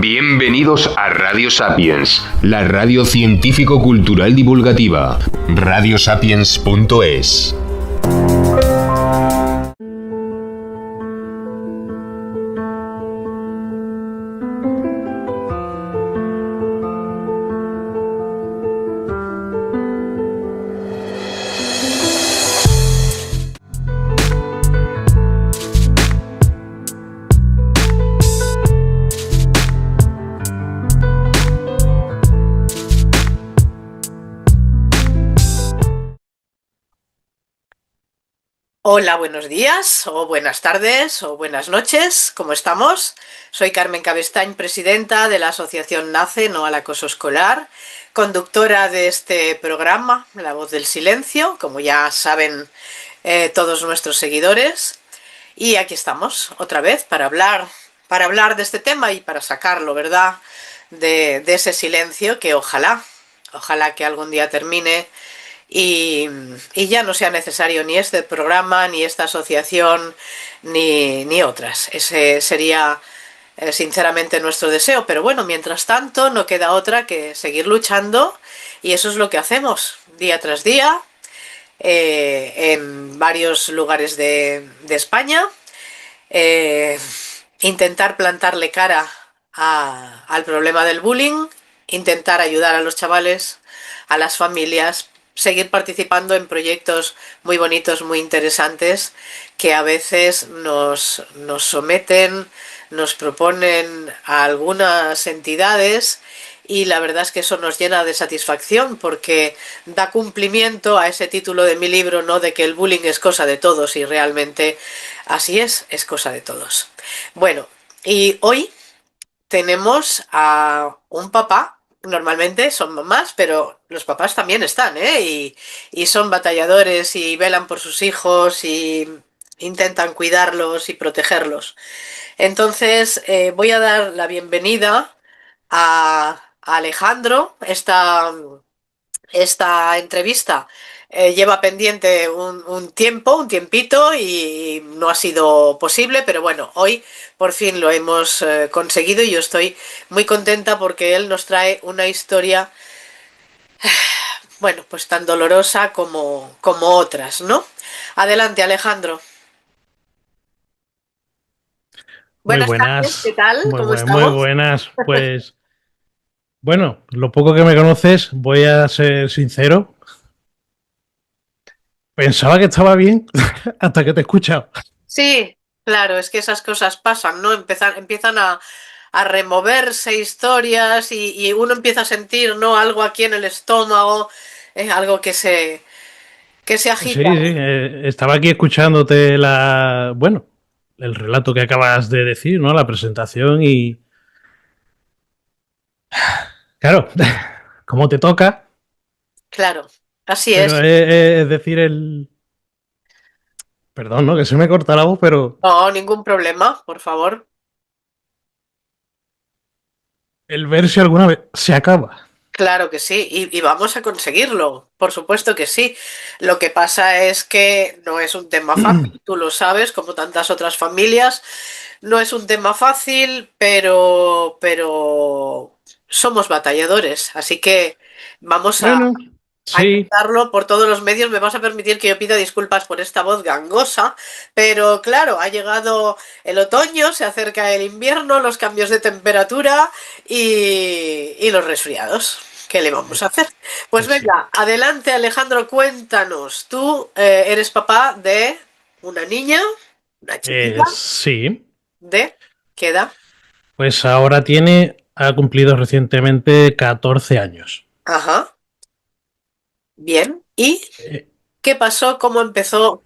Bienvenidos a Radio Sapiens, la radio científico-cultural divulgativa. Radiosapiens.es. Hola, buenos días, o buenas tardes, o buenas noches, ¿cómo estamos? Soy Carmen Cabestañ, presidenta de la Asociación NACE, No al Acoso Escolar, conductora de este programa, La Voz del Silencio, como ya saben todos nuestros seguidores. Y aquí estamos, otra vez, para hablar de este tema y para sacarlo, ¿verdad?, de ese silencio que ojalá que algún día termine. Y ya no sea necesario ni este programa, ni esta asociación, ni otras. Ese sería sinceramente nuestro deseo. Pero bueno, mientras tanto no queda otra que seguir luchando y eso es lo que hacemos día tras día en varios lugares de España. Intentar plantarle cara al problema del bullying, intentar ayudar a los chavales, a las familias, seguir participando en proyectos muy bonitos, muy interesantes, que a veces nos someten, nos proponen a algunas entidades y la verdad es que eso nos llena de satisfacción porque da cumplimiento a ese título de mi libro, ¿no?, de que el bullying es cosa de todos, y realmente así es cosa de todos. Bueno, y hoy tenemos a un papá. Normalmente son mamás, pero los papás también están, y son batalladores y velan por sus hijos y intentan cuidarlos y protegerlos. Entonces, voy a dar la bienvenida a Alejandro. Esta entrevista lleva pendiente un tiempito y no ha sido posible, pero bueno, hoy por fin lo hemos conseguido y yo estoy muy contenta porque él nos trae una historia, bueno, pues tan dolorosa como otras, ¿no? Adelante, Alejandro. Muy Buenas tardes, ¿qué buenas, tal? ¿Cómo muy estamos? buenas. Pues bueno, lo poco que me conoces, voy a ser sincero. Pensaba que estaba bien hasta que te he escuchado. Sí, claro, es que esas cosas pasan, ¿no? Empiezan a removerse historias y uno empieza a sentir, ¿no?, algo aquí en el estómago, algo que se Sí, agita. sí, estaba aquí escuchándote bueno, el relato que acabas de decir, ¿no? La presentación y claro, como te toca, Claro, así pero es. es decir perdón, ¿no? Que se me corta la voz, pero No, ningún problema, por favor. el ver si alguna vez se acaba. Claro que sí, y vamos a conseguirlo, por supuesto que sí. Lo que pasa es que no es un tema fácil, tú lo sabes, como tantas otras familias, no es un tema fácil, pero somos batalladores, así que vamos Bueno, a sí, intentarlo por todos los medios. Me vas a permitir que yo pida disculpas por esta voz gangosa, pero claro, ha llegado el otoño, se acerca el invierno, los cambios de temperatura y los resfriados. ¿Qué le vamos a hacer? Pues sí. venga, adelante, Alejandro, cuéntanos. Tú eres papá de una niña, una chiquita, Sí, ¿de qué edad? pues ahora ha cumplido recientemente 14 años. Ajá, bien. ¿Y Eh, qué pasó? ¿Cómo empezó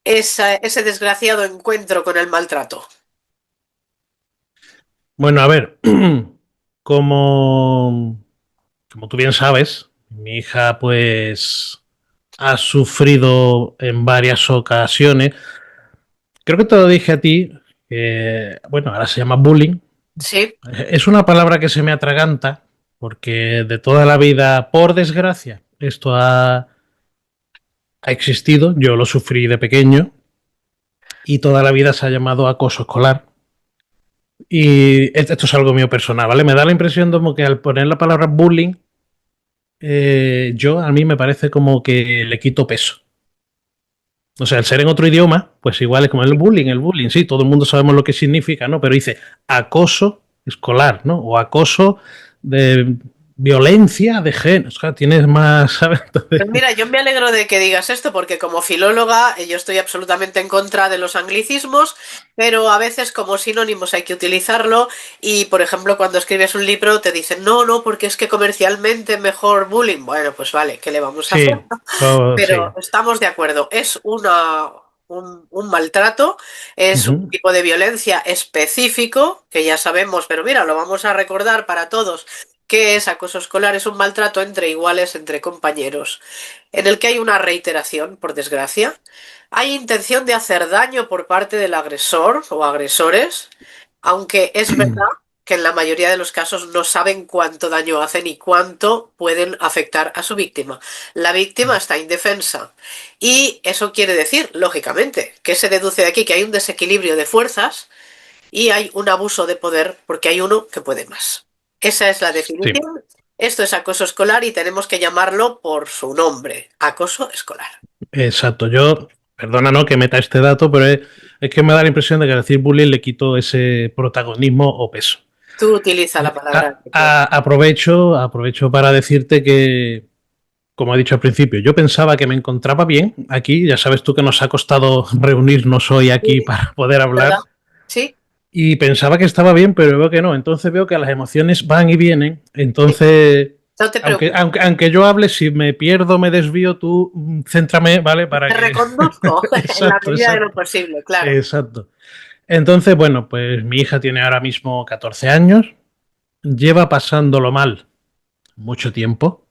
ese desgraciado encuentro con el maltrato? bueno, a ver, como, como tú bien sabes, mi hija pues ha sufrido en varias ocasiones. Creo que te lo dije a ti, que bueno, ahora se llama bullying. Sí, Es una palabra que se me atraganta porque de toda la vida, por desgracia, ha existido. Yo lo sufrí de pequeño y toda la vida se ha llamado acoso escolar. Y esto es algo mío personal, ¿vale? Me da la impresión como que al poner la palabra bullying, a mí me parece como que le quito peso. O sea, al ser en otro idioma, pues igual es como el bullying, sí, todo el mundo sabemos lo que significa, ¿no? Pero dice acoso escolar, ¿no? O acoso de violencia de género. O sea, tienes más, ¿sabes? Entonces, Pues mira, yo me alegro de que digas esto porque como filóloga yo estoy absolutamente en contra de los anglicismos, pero a veces como sinónimos hay que utilizarlo y por ejemplo cuando escribes un libro te dicen no, no, porque es que comercialmente mejor bullying. Bueno, pues vale, ¿qué le vamos a hacer? sí, todo, Pero sí. estamos de acuerdo, es un maltrato, es un Ujú. tipo de violencia específico, que ya sabemos, pero mira, lo vamos a recordar para todos, que es acoso escolar, es un maltrato entre iguales, entre compañeros, en el que hay una reiteración, por desgracia, hay intención de hacer daño por parte del agresor o agresores, aunque es verdad que en la mayoría de los casos no saben cuánto daño hacen y cuánto pueden afectar a su víctima. La víctima está indefensa y eso quiere decir, lógicamente, que se deduce de aquí que hay un desequilibrio de fuerzas y hay un abuso de poder porque hay uno que puede más. Esa es la Sí, definición. Esto es acoso escolar y tenemos que llamarlo por su nombre, acoso escolar. exacto. Yo, perdona, no que meta este dato, pero es que me da la impresión de que al decir bullying le quito ese protagonismo o peso. Tú utiliza la palabra que quieras. Aprovecho para decirte que, como he dicho al principio, yo pensaba que me encontraba bien aquí, ya sabes tú que nos ha costado reunirnos hoy aquí Sí, para poder ¿verdad? hablar, Sí, y pensaba que estaba bien, pero veo que no, entonces veo que las emociones van y vienen, sí. entonces, No te preocupes. aunque yo hable, si me pierdo, me desvío, tú céntrame, ¿vale? Para Te que... reconduzco en la Exacto, medida de lo exacto, posible, claro. exacto. Entonces, bueno, pues mi hija tiene ahora mismo 14 años, lleva pasándolo mal mucho tiempo.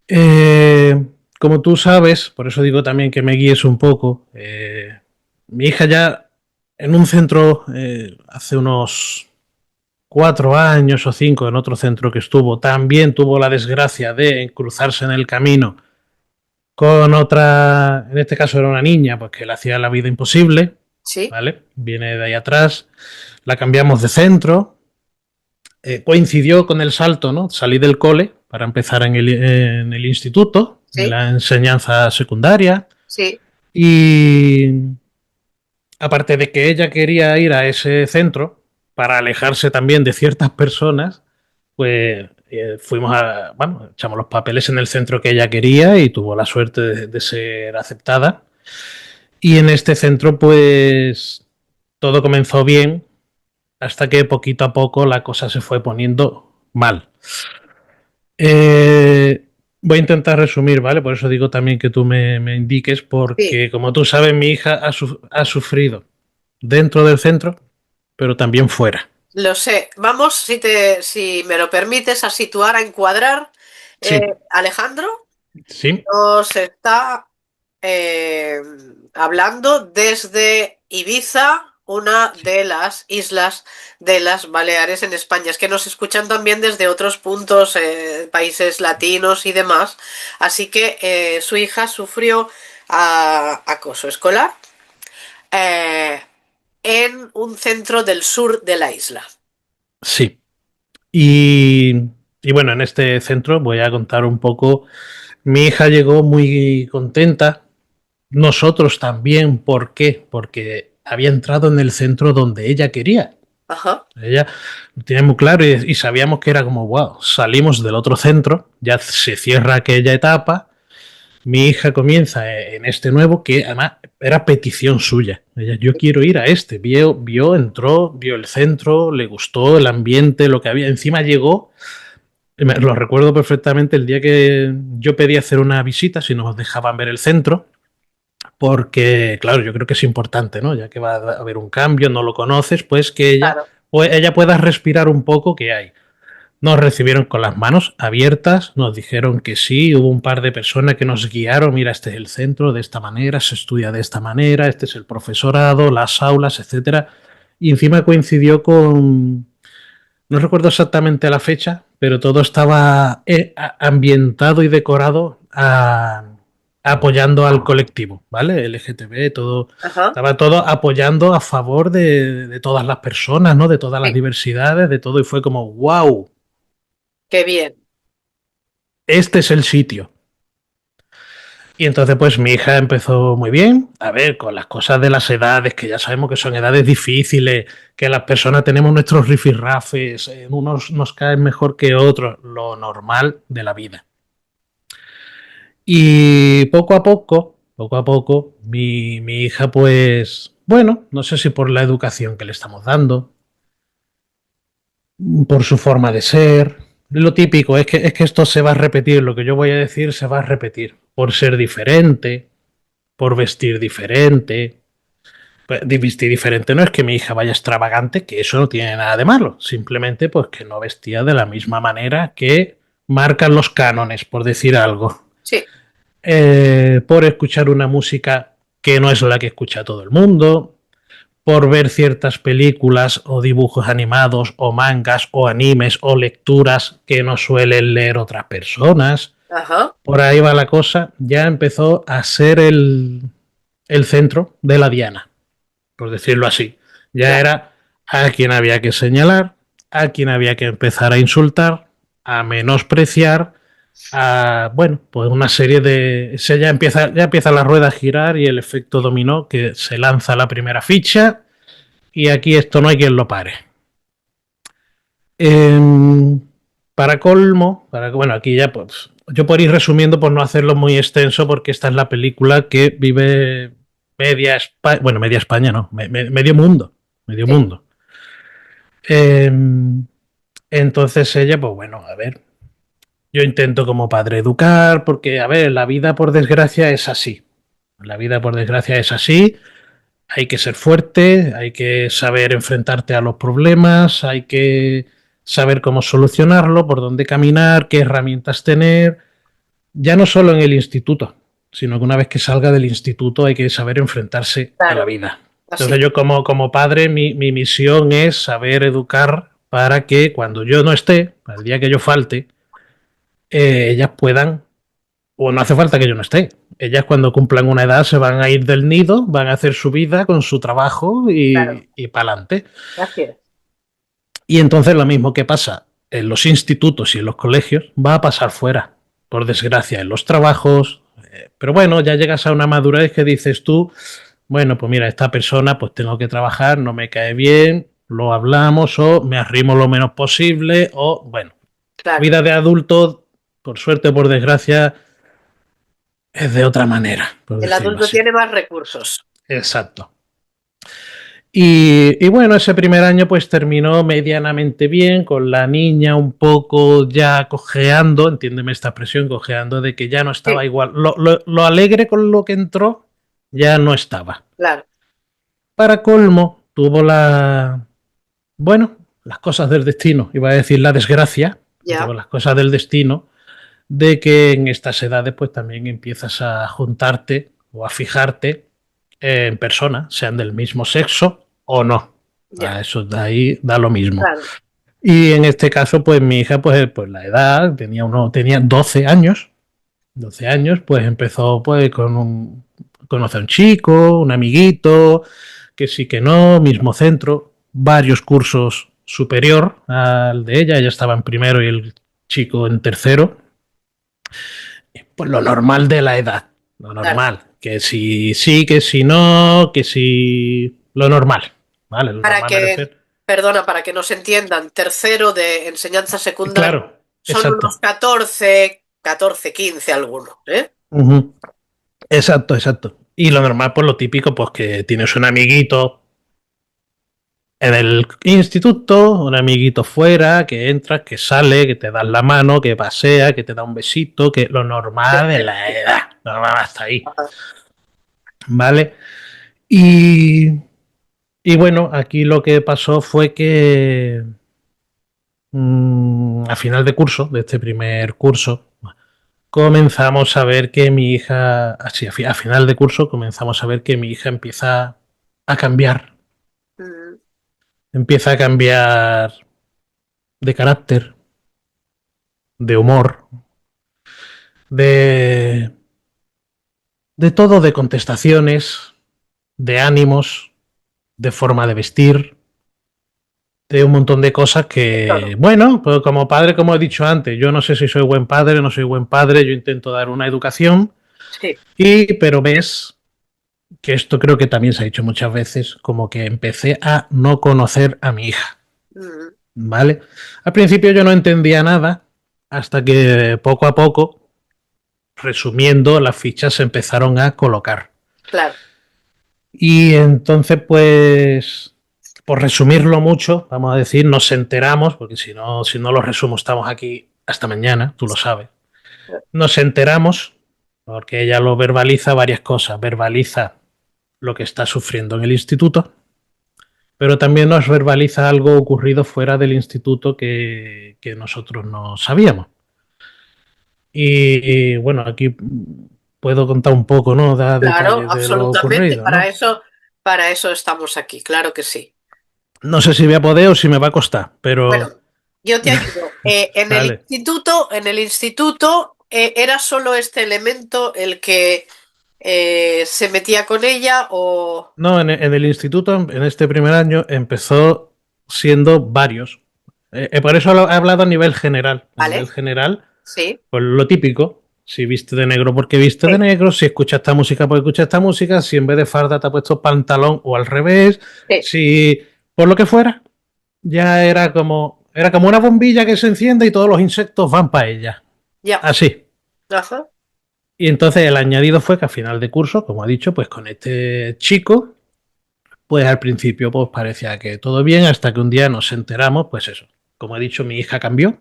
Eh, Como tú sabes, por eso digo también que me guíes un poco, mi hija ya en un centro hace unos 4 años o 5, en otro centro que estuvo, también tuvo la desgracia de cruzarse en el camino con otra, en este caso era una niña, pues que le hacía la vida imposible, Sí, ¿vale? Viene de ahí atrás, la cambiamos de centro, coincidió con el salto, ¿no? Salí del cole para empezar en el instituto, en sí, la enseñanza secundaria, sí. y aparte de que ella quería ir a ese centro para alejarse también de ciertas personas, pues fuimos a, bueno, echamos los papeles en el centro que ella quería y tuvo la suerte de ser aceptada. Y en este centro, pues todo comenzó bien hasta que poquito a poco la cosa se fue poniendo mal. Eh, Voy a intentar resumir, ¿vale? Por eso digo también que tú me indiques, Sí, porque como tú sabes, mi hija ha sufrido dentro del centro, pero también fuera. lo sé. Vamos, si me lo permites, a situar, a encuadrar. Sí, Alejandro sí, nos está eh, hablando desde Ibiza, una de las islas de las Baleares en España. Es que nos escuchan también desde otros puntos, países latinos y demás. Así que su hija sufrió acoso escolar eh, en un centro del sur de la isla. sí. Y, y bueno, en este centro voy a contar un poco. Mi hija llegó muy contenta, nosotros también. ¿Por qué? Porque había entrado en el centro donde ella quería. Ajá. Ella lo tenía muy claro y sabíamos que era como, wow, salimos del otro centro, ya se cierra aquella etapa, mi hija comienza en este nuevo que además era petición suya. Ella, yo quiero ir a este. Entró, vio el centro, le gustó el ambiente, lo que había. Encima llegó, lo recuerdo perfectamente, el día que yo pedí hacer una visita, si nos dejaban ver el centro, porque, claro, yo creo que es importante, ¿no? Ya que va a haber un cambio, no lo conoces, pues que Claro. ella pueda respirar un poco que hay. Nos recibieron con las manos abiertas, nos dijeron que sí, hubo un par de personas que nos guiaron, mira, este es el centro, de esta manera, se estudia de esta manera, este es el profesorado, las aulas, etcétera. Y encima coincidió con, no recuerdo exactamente la fecha, pero todo estaba ambientado y decorado apoyando al colectivo, ¿vale? LGTB, todo, Ajá. estaba todo apoyando a favor de todas las personas, ¿no? De todas las Sí, diversidades, de todo, y fue como, wow, qué bien. este es el sitio. Y entonces, pues mi hija empezó muy bien. A ver, con las cosas de las edades, que ya sabemos que son edades difíciles, que las personas tenemos nuestros rifirrafes, unos nos caen mejor que otros, lo normal de la vida. Y poco a poco, mi hija, pues, bueno, no sé si por la educación que le estamos dando, por su forma de ser, lo típico, es que esto se va a repetir, lo que yo voy a decir se va a repetir, por ser diferente, por vestir diferente. Pues, de vestir diferente no es que mi hija vaya extravagante, que eso no tiene nada de malo, simplemente pues que no vestía de la misma manera que marcan los cánones, por decir algo. Sí, Por escuchar una música que no es la que escucha todo el mundo, por ver ciertas películas o dibujos animados o mangas o animes o lecturas que no suelen leer otras personas. ajá, Por ahí va la cosa, ya empezó a ser el centro de la diana, por decirlo así. Ya claro, era a quien había que señalar, a quien había que empezar a insultar, a menospreciar, a, bueno, pues una serie de... ya empieza la rueda a girar y el efecto dominó, que se lanza la primera ficha y aquí esto no hay quien lo pare. Eh, para colmo, bueno, aquí ya pues, yo por ir resumiendo, por no hacerlo muy extenso, porque esta es la película que vive media España, bueno, media España no, medio mundo, medio sí, mundo. Eh, entonces ella, pues bueno, a ver, yo intento como padre educar, porque, a ver, la vida por desgracia es así. La vida por desgracia es así. Hay que ser fuerte, hay que saber enfrentarte a los problemas, hay que saber cómo solucionarlo, por dónde caminar, qué herramientas tener, ya no solo en el instituto, sino que una vez que salga del instituto hay que saber enfrentarse a la claro, vida. Entonces así, yo como padre, mi misión es saber educar para que cuando yo no esté, el día que yo falte, ellas puedan, o no hace falta que yo no esté, ellas cuando cumplan una edad se van a ir del nido, van a hacer su vida con su trabajo claro, y para adelante. así es. Y entonces lo mismo que pasa en los institutos y en los colegios va a pasar fuera, por desgracia, en los trabajos. Pero bueno, ya llegas a una madurez que dices tú, bueno, pues mira, esta persona pues tengo que trabajar, no me cae bien, lo hablamos o me arrimo lo menos posible o bueno, Claro, vida de adulto, por suerte o por desgracia, es de otra manera, por el decirlo adulto así. tiene más recursos. Exacto. Bueno, ese primer año pues terminó medianamente bien, con la niña un poco ya cojeando, entiéndeme esta expresión, cojeando, de que ya no estaba Sí, igual. Lo alegre con lo que entró ya no estaba. claro, Para colmo, tuvo bueno, las cosas del destino, iba a decir la desgracia, tuvo ya, las cosas del destino, de que en estas edades pues también empiezas a juntarte o a fijarte en personas, sean del mismo sexo o no. ya, A eso de ahí da lo mismo. claro, Y en este caso, pues mi hija, pues la edad, tenía 12 años. 12 años, pues empezó pues conoce a un chico, un amiguito, que sí que no, mismo centro, varios cursos superior al de ella estaba en primero y el chico en tercero. Pues lo normal de la edad, lo claro. normal. Que si sí, que si no, que si... Lo normal, ¿vale? Lo Para normal me que, refiero. perdona, para que nos entiendan, tercero de enseñanza secundaria Claro, son unos exacto. 14, 15 algunos, ¿eh? Uh -huh. Exacto, exacto. Y lo normal, pues lo típico, pues que tienes un amiguito en el instituto, un amiguito fuera, que entras, que sale, que te das la mano, que pasea, que te da un besito, que lo normal de la edad, normal hasta ahí, ¿vale? Y, y bueno, aquí lo que pasó fue que a final de curso, de este primer curso, comenzamos a ver que mi hija, así, a final de curso, comenzamos a ver que mi hija a cambiar, Mm, empieza a cambiar de carácter, de humor, de, de todo, de contestaciones, de ánimos, de forma de vestir, de un montón de cosas que, bueno, pues como padre, como he dicho antes, yo no sé si soy buen padre, no soy buen padre, yo intento dar una educación, pero ves que esto creo que también se ha dicho muchas veces, como que empecé a no conocer a mi hija, ¿vale? Al principio yo no entendía nada, hasta que poco a poco, resumiendo, las fichas se empezaron a colocar. Claro. Y entonces, pues, por resumirlo mucho, vamos a decir, nos enteramos, porque si no lo resumo estamos aquí hasta mañana, tú lo sabes. Nos enteramos, porque ella lo verbaliza varias cosas, verbaliza lo que está sufriendo en el instituto, pero también nos verbaliza algo ocurrido fuera del instituto que nosotros no sabíamos. Y bueno, aquí puedo contar un poco, ¿no? Da Claro, detalles de lo absolutamente. ocurrido, ¿no? Para eso estamos aquí, claro que sí. No sé si voy a poder o si me va a costar, pero... Bueno, yo te ayudo. Vale. En el instituto ¿era solo este elemento el que se metía con ella o...? No, en el instituto, en este primer año, empezó siendo varios. Por eso he hablado a nivel general. A nivel ¿Vale? general, Sí. pues lo típico. Si viste de negro, porque viste Sí. de negro. Si escuchas esta música, porque escuchas esta música. Si en vez de farda te ha puesto pantalón o al revés. Sí. Si por lo que fuera, ya era como una bombilla que se enciende y todos los insectos van para ella. Ya. Así. Ajá. Y entonces el añadido fue que a final de curso, como ha dicho, pues con este chico, pues al principio pues parecía que todo bien, hasta que un día nos enteramos, pues eso, como he dicho, mi hija cambió,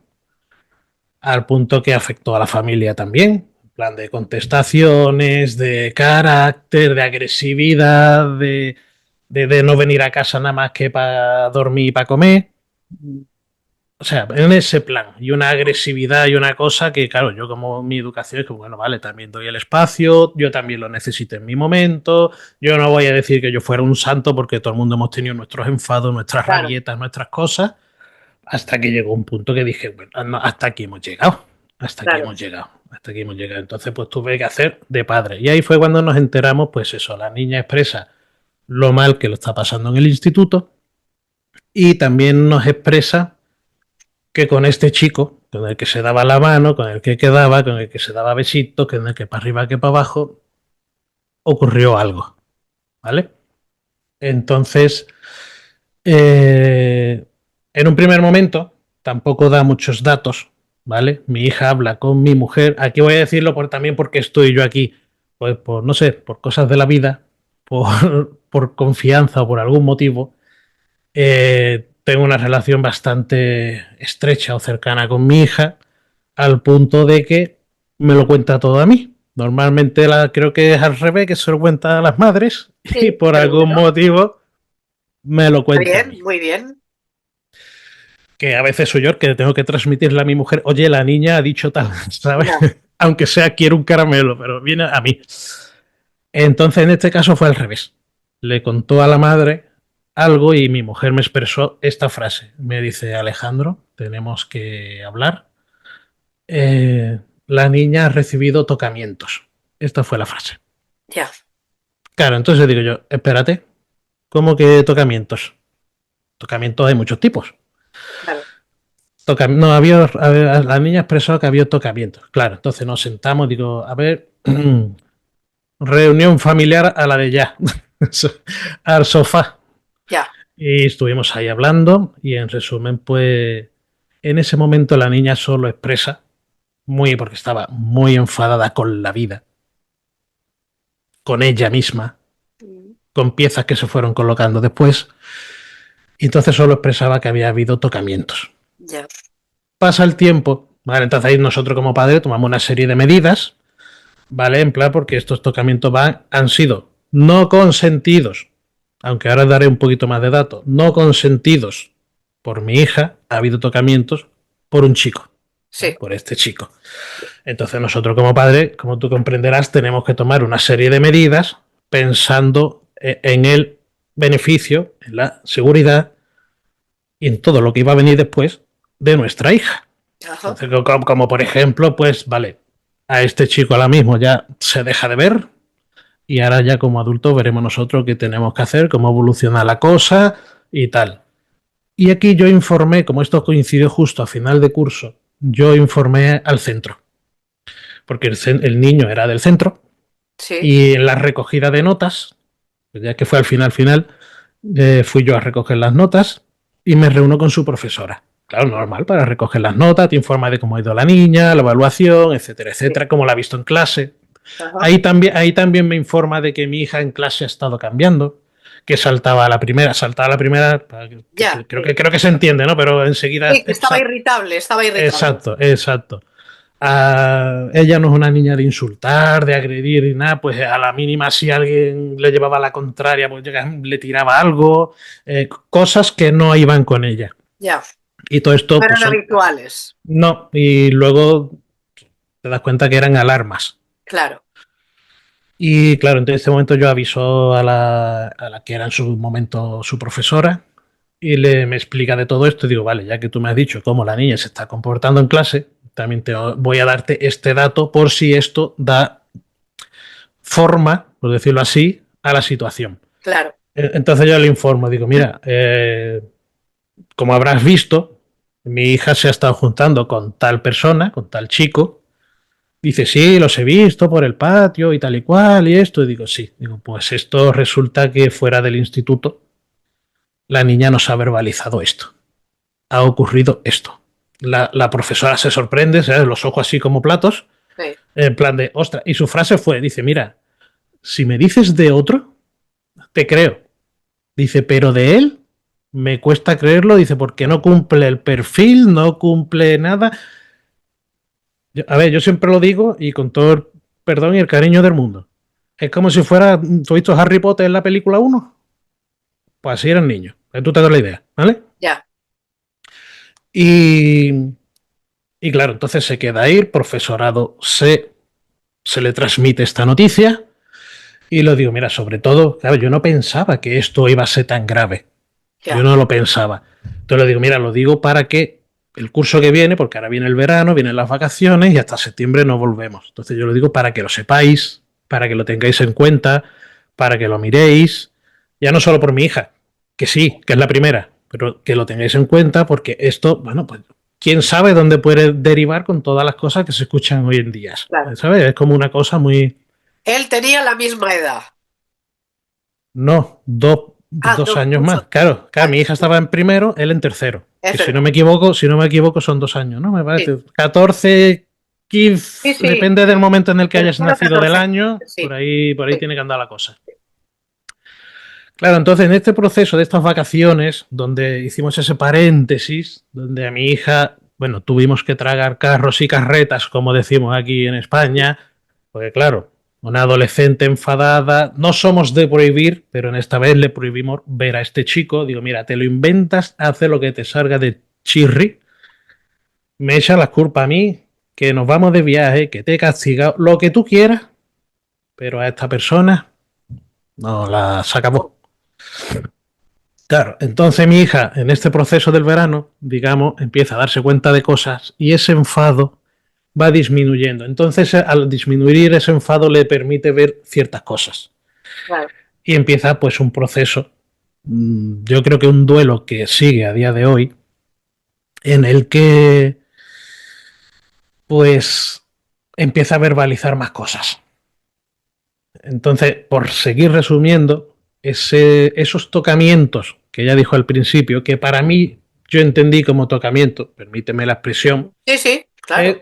al punto que afectó a la familia también, en plan de contestaciones, de carácter, de agresividad, de no venir a casa nada más que para dormir y para comer. O sea, en ese plan, y una agresividad y una cosa que, claro, yo como mi educación es que, bueno, vale, también doy el espacio, yo también lo necesito en mi momento, yo no voy a decir que yo fuera un santo porque todo el mundo hemos tenido nuestros enfados, nuestras Claro. rabietas, nuestras cosas, hasta que llegó un punto que dije, bueno, no, hasta aquí hemos llegado, hasta aquí Claro. hemos llegado, hasta aquí hemos llegado. Entonces, pues tuve que hacer de padre. Y ahí fue cuando nos enteramos, pues eso, la niña expresa lo mal que lo está pasando en el instituto y también nos expresa que con este chico, con el que se daba la mano, con el que quedaba, con el que se daba besitos, con el que para arriba, que para abajo, ocurrió algo, ¿vale? Entonces, en un primer momento, tampoco da muchos datos, ¿vale? Mi hija habla con mi mujer, aquí voy a decirlo también porque estoy yo aquí, pues por, no sé, por cosas de la vida, por confianza o por algún motivo, tengo una relación bastante estrecha o cercana con mi hija, al punto de que me lo cuenta todo a mí. Normalmente creo que es al revés, que se lo cuenta a las madres, Sí, y por pero algún bueno, motivo me lo cuenta a mí. bien, muy bien. Que a veces soy yo el que tengo que transmitirle a mi mujer, oye, la niña ha dicho tal, ¿sabes? Ya. Aunque sea quiero un caramelo, pero viene a mí. Entonces en este caso fue al revés. Le contó a la madre algo y mi mujer me expresó esta frase. Me dice, Alejandro, tenemos que hablar. La niña ha recibido tocamientos. Esta fue la frase. Ya. Claro, entonces digo yo, espérate, ¿cómo que tocamientos? Tocamientos hay muchos tipos. Claro. No, la niña expresó que había tocamientos. Claro, entonces nos sentamos, digo, a ver, reunión familiar a la de ya, al sofá. Ya. Y estuvimos ahí hablando y en resumen, pues en ese momento la niña solo expresa, porque estaba muy enfadada con la vida, con ella misma, con piezas que se fueron colocando después, y entonces solo expresaba que había habido tocamientos. Ya. Pasa el tiempo, ¿vale? Entonces ahí nosotros como padres tomamos una serie de medidas, ¿vale? En plan, porque estos tocamientos han sido no consentidos, aunque ahora daré un poquito más de datos, no consentidos por mi hija, ha habido tocamientos por un chico, Sí. por este chico. Entonces nosotros como padres, como tú comprenderás, tenemos que tomar una serie de medidas pensando en el beneficio, en la seguridad y en todo lo que iba a venir después de nuestra hija. Ajá. Entonces, como por ejemplo, pues vale, a este chico ahora mismo ya se deja de ver, y ahora ya como adultos veremos nosotros qué tenemos que hacer, cómo evoluciona la cosa y tal. Y aquí yo informé, como esto coincidió justo a final de curso, yo informé al centro, porque el niño era del centro Sí. y en la recogida de notas, ya que fue al final, fui yo a recoger las notas y me reúno con su profesora. Claro, normal, para recoger las notas, te informa de cómo ha ido la niña, la evaluación, etcétera, etcétera, cómo la ha visto en clase. Ajá. Ahí también me informa de que mi hija en clase ha estado cambiando, que saltaba a la primera, Ya. creo que se entiende, ¿no? Pero enseguida... Sí, que estaba irritable, estaba irritable. Exacto, exacto. Ella no es una niña de insultar, de agredir y nada, pues a la mínima si alguien le llevaba la contraria, pues le tiraba algo, cosas que no iban con ella. Ya. Y todo esto, No pues eran habituales. no, y luego te das cuenta que eran alarmas. Claro. Y claro, en este momento yo aviso a la que era en su momento su profesora y me explica de todo esto y digo, vale, ya que tú me has dicho cómo la niña se está comportando en clase, también te voy a darte este dato por si esto da forma, por decirlo así, a la situación. Claro. Entonces yo le informo, digo, mira, como habrás visto, mi hija se ha estado juntando con tal persona, con tal chico. Dice, sí, los he visto por el patio y tal y cual y esto. Y digo, sí. Digo, pues esto resulta que fuera del instituto la niña nos ha verbalizado esto. Ha ocurrido esto. La profesora se sorprende, ¿sabes? Los ojos así como platos, Sí. en plan de, ostras. Y su frase fue, dice, mira, si me dices de otro, te creo. Dice, pero de él me cuesta creerlo. Dice, porque no cumple el perfil, no cumple nada. A ver, yo siempre lo digo y con todo el perdón y el cariño del mundo. Es como si fuera, ¿tú has visto Harry Potter en la película 1? Pues así eran niños. Tú te das la idea, ¿vale? Ya. Y, y claro, entonces se queda ahí, el profesorado se le transmite esta noticia y lo digo, mira, sobre todo, claro, yo no pensaba que esto iba a ser tan grave. Yo Ya. no lo pensaba. Entonces le digo, mira, lo digo para que el curso que viene, porque ahora viene el verano, vienen las vacaciones y hasta septiembre no volvemos. Entonces yo lo digo para que lo sepáis, para que lo tengáis en cuenta, para que lo miréis, ya no solo por mi hija, que sí, que es la primera, pero que lo tengáis en cuenta porque esto, bueno, pues quién sabe dónde puede derivar con todas las cosas que se escuchan hoy en día. Claro. ¿Sabes? Es como una cosa muy... Él tenía la misma edad. No, Ah, dos años más. Claro, Vale. mi hija estaba en primero, él en tercero. Es Que si verdad. no me equivoco, son 2 años, ¿no? Me parece. Sí. 14, 15, Sí, sí. depende del momento en el que Pero hayas solo nacido del 14. año, Sí. por ahí Sí. tiene que andar la cosa. Claro, entonces en este proceso de estas vacaciones, donde hicimos ese paréntesis, donde a mi hija, bueno, tuvimos que tragar carros y carretas, como decimos aquí en España, porque claro, una adolescente enfadada, no somos de prohibir, pero en esta vez le prohibimos ver a este chico, digo, mira, te lo inventas, haz lo que te salga de chirri, me echa la culpa a mí, que nos vamos de viaje, que te he castigado, lo que tú quieras, pero a esta persona no la sacamos. Claro, entonces mi hija en este proceso del verano, digamos, empieza a darse cuenta de cosas y ese enfado va disminuyendo. Entonces, al disminuir ese enfado le permite ver ciertas cosas. Claro. Y empieza pues un proceso, yo creo que un duelo que sigue a día de hoy, en el que pues empieza a verbalizar más cosas. Entonces, por seguir resumiendo, esos tocamientos que ya dijo al principio, que para mí yo entendí como tocamiento, permíteme la expresión, Sí, sí, claro.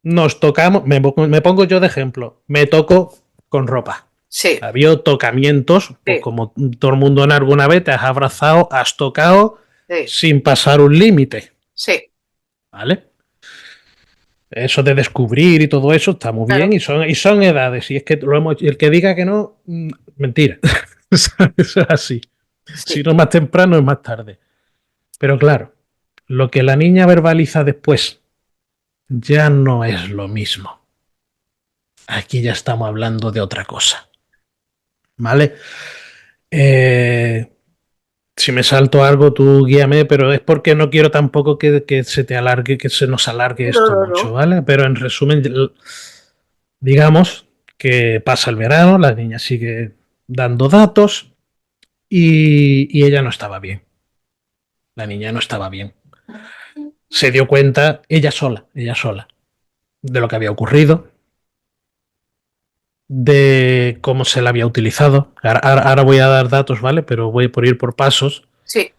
nos tocamos, me pongo yo de ejemplo, me toco con ropa. Sí, Había tocamientos, pues sí, como todo el mundo en alguna vez te has abrazado, has tocado sí, sin pasar un límite, sí, ¿vale? Eso de descubrir y todo eso está muy claro. bien y son edades. Y es que el que diga que no, mentira. Eso es así. Si Sí, no es más temprano, es más tarde. Pero claro, lo que la niña verbaliza después ya no es lo mismo. Aquí ya estamos hablando de otra cosa. ¿Vale? Si me salto algo, tú guíame, pero es porque no quiero tampoco que se te alargue, que se nos alargue no, esto no, mucho, no. ¿vale? Pero en resumen, digamos que pasa el verano, la niña sigue dando datos y ella no estaba bien. La niña no estaba bien. Se dio cuenta ella sola, de lo que había ocurrido, de cómo se la había utilizado. Ahora voy a dar datos, ¿vale? Pero voy por ir por pasos. Sí.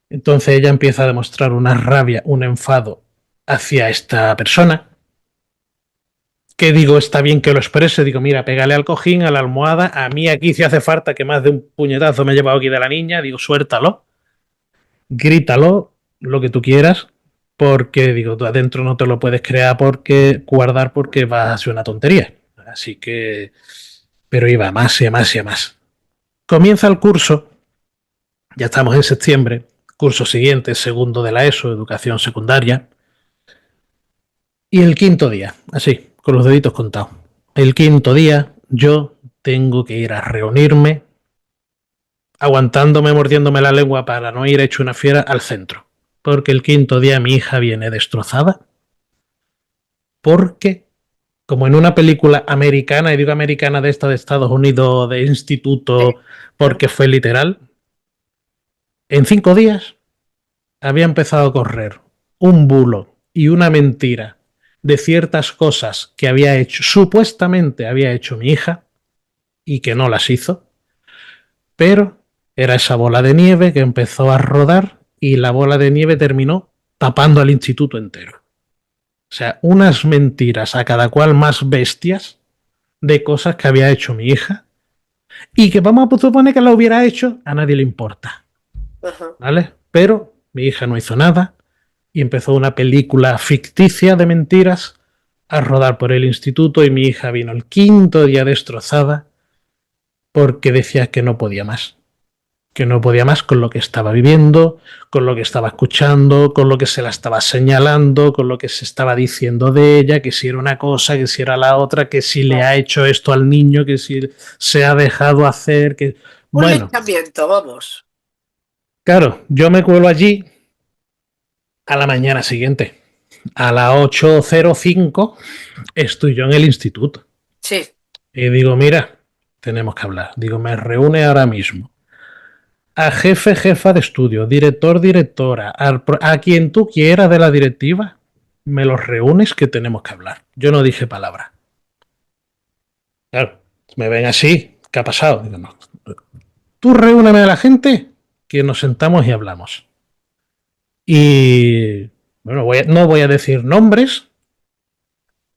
Entonces ella empieza a demostrar una rabia, un enfado hacia esta persona. Que digo, está bien que lo exprese. Digo, mira, pégale al cojín, a la almohada. A mí aquí, si hace falta que más de un puñetazo me he llevado aquí de la niña, digo, suéltalo, grítalo, lo que tú quieras. Porque, digo, tú adentro no te lo puedes crear porque guardar porque va a ser una tontería. Así que, pero iba a más y a más y a más. Comienza el curso, ya estamos en septiembre, curso siguiente, segundo de la ESO, educación secundaria, y el quinto día, así, con los deditos contados. El quinto día yo tengo que ir a reunirme, aguantándome, mordiéndome la lengua para no ir hecho una fiera al centro. Porque el quinto día mi hija viene destrozada, porque como en una película americana, y digo americana de esta de Estados Unidos, de instituto, porque fue literal, en 5 días había empezado a correr un bulo y una mentira de ciertas cosas que había hecho, supuestamente había hecho mi hija, y que no las hizo, pero era esa bola de nieve que empezó a rodar y la bola de nieve terminó tapando al instituto entero. O sea, unas mentiras a cada cual más bestias de cosas que había hecho mi hija y que vamos a suponer que la hubiera hecho, a nadie le importa. Ajá. ¿Vale? Pero mi hija no hizo nada y empezó una película ficticia de mentiras a rodar por el instituto y mi hija vino el quinto día destrozada porque decía que no podía más. Que no podía más con lo que estaba viviendo, con lo que estaba escuchando, con lo que se la estaba señalando, con lo que se estaba diciendo de ella, que si era una cosa, que si era la otra, que si le ha hecho esto al niño, que si se ha dejado hacer, que... Un Bueno, linchamiento, vamos. claro, yo me cuelo allí a la mañana siguiente. A las 8:05 estoy yo en el instituto. Sí. Y digo, mira, tenemos que hablar. Digo, me reúne ahora mismo a jefe, jefa de estudio, director, directora, a quien tú quieras de la directiva, me los reúnes que tenemos que hablar. Yo no dije palabra. Claro, me ven así, ¿qué ha pasado? Digo, no. Tú reúneme a la gente que nos sentamos y hablamos. Y bueno, no voy a decir nombres,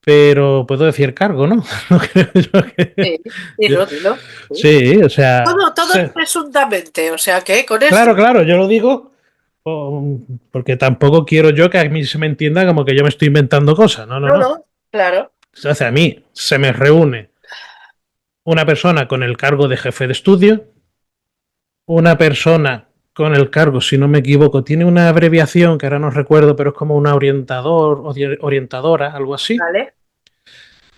pero puedo decir cargo, ¿no? No creo yo que... Sí, dilo, dilo. Sí. Sí, o sea... Todo es presuntamente, o sea que con Claro, esto. claro, yo lo digo porque tampoco quiero yo que a mí se me entienda como que yo me estoy inventando cosas. No, no, No, no. no, claro. O sea, a mí se me reúne una persona con el cargo de jefe de estudio, una persona con el cargo, si no me equivoco, tiene una abreviación que ahora no recuerdo, pero es como una orientador o orientadora, algo así. Vale.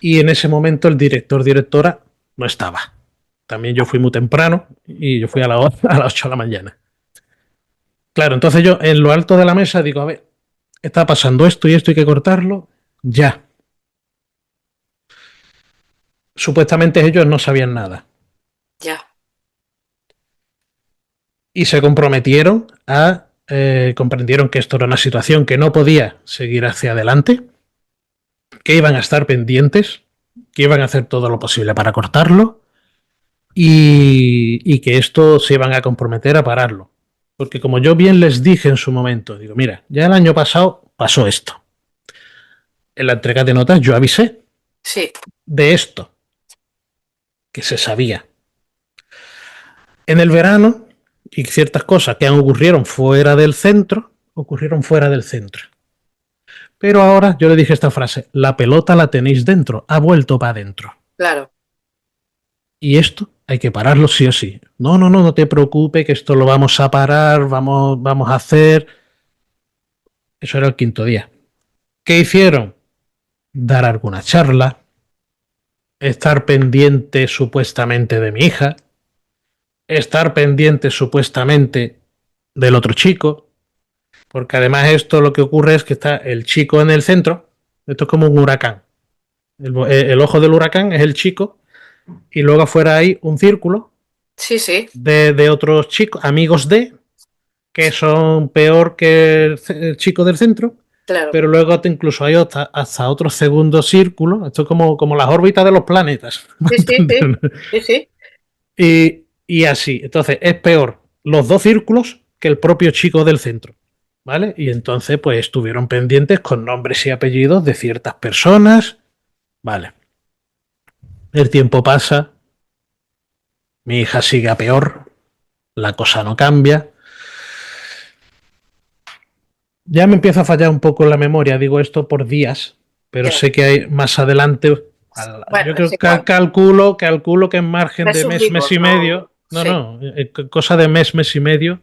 Y en ese momento el director, directora no estaba. También yo fui muy temprano y yo fui a a las 8 de la mañana. Claro, entonces yo en lo alto de la mesa digo, a ver, está pasando esto y esto, hay que cortarlo ya. Supuestamente ellos no sabían nada Ya. y se comprometieron comprendieron que esto era una situación que no podía seguir hacia adelante, que iban a estar pendientes, que iban a hacer todo lo posible para cortarlo y que esto se iban a comprometer a pararlo. Porque como yo bien les dije en su momento, digo, mira, ya el año pasado pasó esto. En la entrega de notas yo avisé Sí. de esto, que se sabía. En el verano, y ciertas cosas que ocurrieron fuera del centro, ocurrieron fuera del centro. Pero ahora yo le dije esta frase, la pelota la tenéis dentro, ha vuelto para adentro. Claro. Y esto hay que pararlo sí o sí. No, no, no, no te preocupes, que esto lo vamos a parar, vamos a hacer. Eso era el quinto día. ¿Qué hicieron? Dar alguna charla, estar pendiente supuestamente de mi hija, estar pendiente supuestamente del otro chico, porque además esto lo que ocurre es que está el chico en el centro, esto es como un huracán. El ojo del huracán es el chico y luego afuera hay un círculo Sí, sí, de otros chicos, amigos que son peor que el chico del centro, claro. pero luego incluso hay hasta otro segundo círculo, esto es como las órbitas de los planetas. Sí, sí, sí, sí, sí. Y así, entonces es peor los dos círculos que el propio chico del centro, ¿vale? Y entonces pues estuvieron pendientes con nombres y apellidos de ciertas personas, ¿vale? El tiempo pasa, mi hija sigue a peor, la cosa no cambia. Ya me empieza a fallar un poco la memoria, digo esto por días, pero Ya. sé que hay más adelante, Bueno, yo es creo que igual. calculo que en margen de mes Resumimos, y ¿no? medio, Sí, cosa de mes y medio,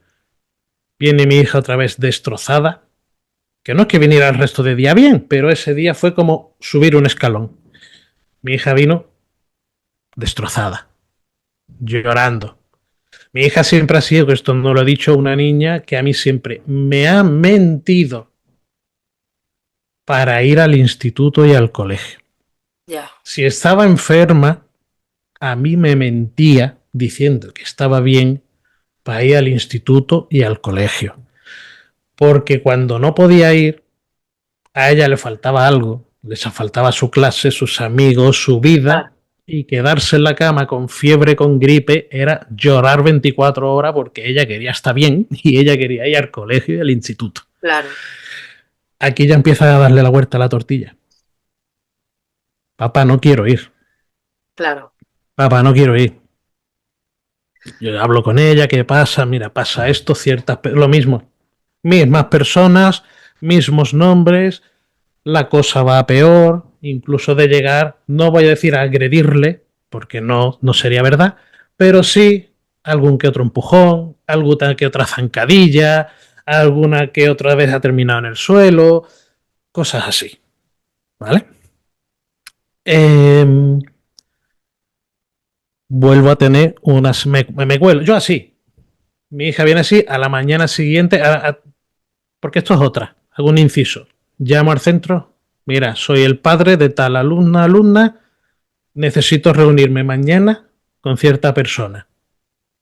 viene mi hija otra vez destrozada, que no es que viniera el resto de día bien, pero ese día fue como subir un escalón. Mi hija vino destrozada, llorando. Mi hija siempre ha sido, que esto no lo he dicho, una niña que a mí siempre me ha mentido para ir al instituto y al colegio. ya, Si estaba enferma, a mí me mentía diciendo que estaba bien para ir al instituto y al colegio. Porque cuando no podía ir, a ella le faltaba algo, les faltaba su clase, sus amigos, su vida, claro, y quedarse en la cama con fiebre, con gripe, era llorar 24 horas porque ella quería estar bien y ella quería ir al colegio y al instituto. claro, Aquí ya empieza a darle la vuelta a la tortilla. Papá, no quiero ir. claro. Papá, no quiero ir. Yo hablo con ella, ¿qué pasa? Mira, pasa esto, lo mismo. Mismas personas, mismos nombres, la cosa va a peor, incluso de llegar, no voy a decir a agredirle, porque no sería verdad, pero sí algún que otro empujón, alguna que otra zancadilla, alguna que otra vez ha terminado en el suelo, cosas así, ¿vale? Eh, Vuelvo a tener me cuelo, yo así, mi hija viene así, a la mañana siguiente, porque esto es otra, hago un inciso, llamo al centro, mira, soy el padre de tal alumna, necesito reunirme mañana con cierta persona.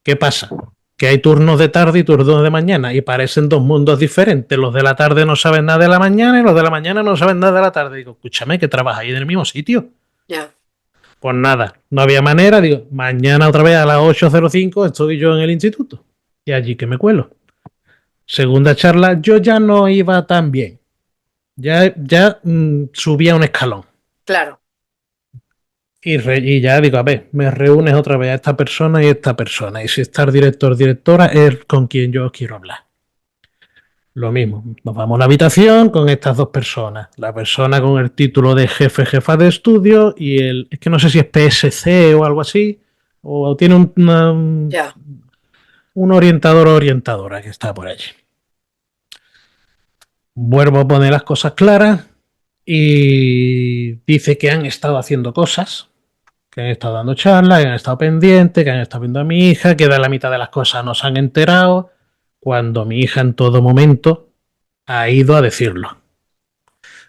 ¿Qué pasa? Que hay turnos de tarde y turnos de mañana y parecen dos mundos diferentes. Los de la tarde no saben nada de la mañana y los de la mañana no saben nada de la tarde. Digo, escúchame, que trabajáis en el mismo sitio. Ya, Pues nada, no había manera. Digo, mañana otra vez a las 8:05 estoy yo en el instituto. Y allí que me cuelo. Segunda charla, yo ya no iba tan bien. Ya subía un escalón. claro, Y ya digo, a ver, me reúnes otra vez a esta persona y esta persona. Y si está el director, directora, es con quien yo quiero hablar. Lo mismo, nos vamos a una habitación con estas dos personas. La persona con el título de jefe, jefa de estudio y es que no sé si es PSC o algo así, o tiene ya, un orientador o orientadora que está por allí. Vuelvo a poner las cosas claras y dice que han estado haciendo cosas, que han estado dando charlas, que han estado pendientes, que han estado viendo a mi hija, que de la mitad de las cosas no se han enterado, cuando mi hija en todo momento ha ido a decirlo.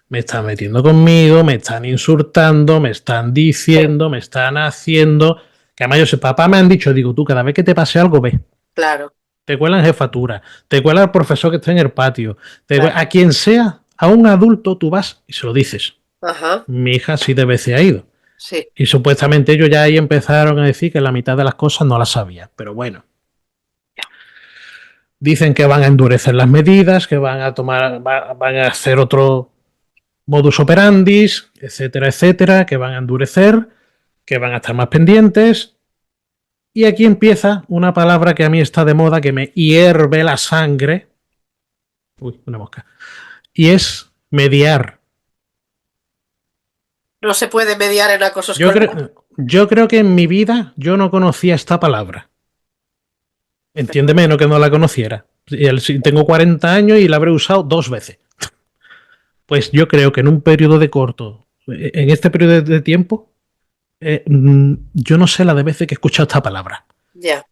Me están metiendo conmigo, me están insultando, me están sí, diciendo, me están haciendo. Que además yo sé, papá me han dicho, digo, tú cada vez que te pase algo, ve. claro, Te cuela en jefatura, te cuela el profesor que está en el patio, claro. a quien sea, a un adulto tú vas y se lo dices. Ajá, Mi hija sí de veces ha ido. sí, Y supuestamente ellos ya ahí empezaron a decir que la mitad de las cosas no las sabía. Pero bueno, dicen que van a endurecer las medidas, que van a van a hacer otro modus operandis, etcétera, etcétera, que van a endurecer, que van a estar más pendientes. Y aquí empieza una palabra que a mí está de moda, que me hierve la sangre. Uy, una mosca. Y es mediar. no se puede mediar en acoso Yo, escolar. yo creo que en mi vida yo no conocía esta palabra. Pero, Entiéndeme, no que no la conociera. Tengo 40 años y la habré usado dos veces. Pues yo creo que en un periodo de corto, en este periodo de tiempo, yo no sé la de veces que he escuchado esta palabra. ya,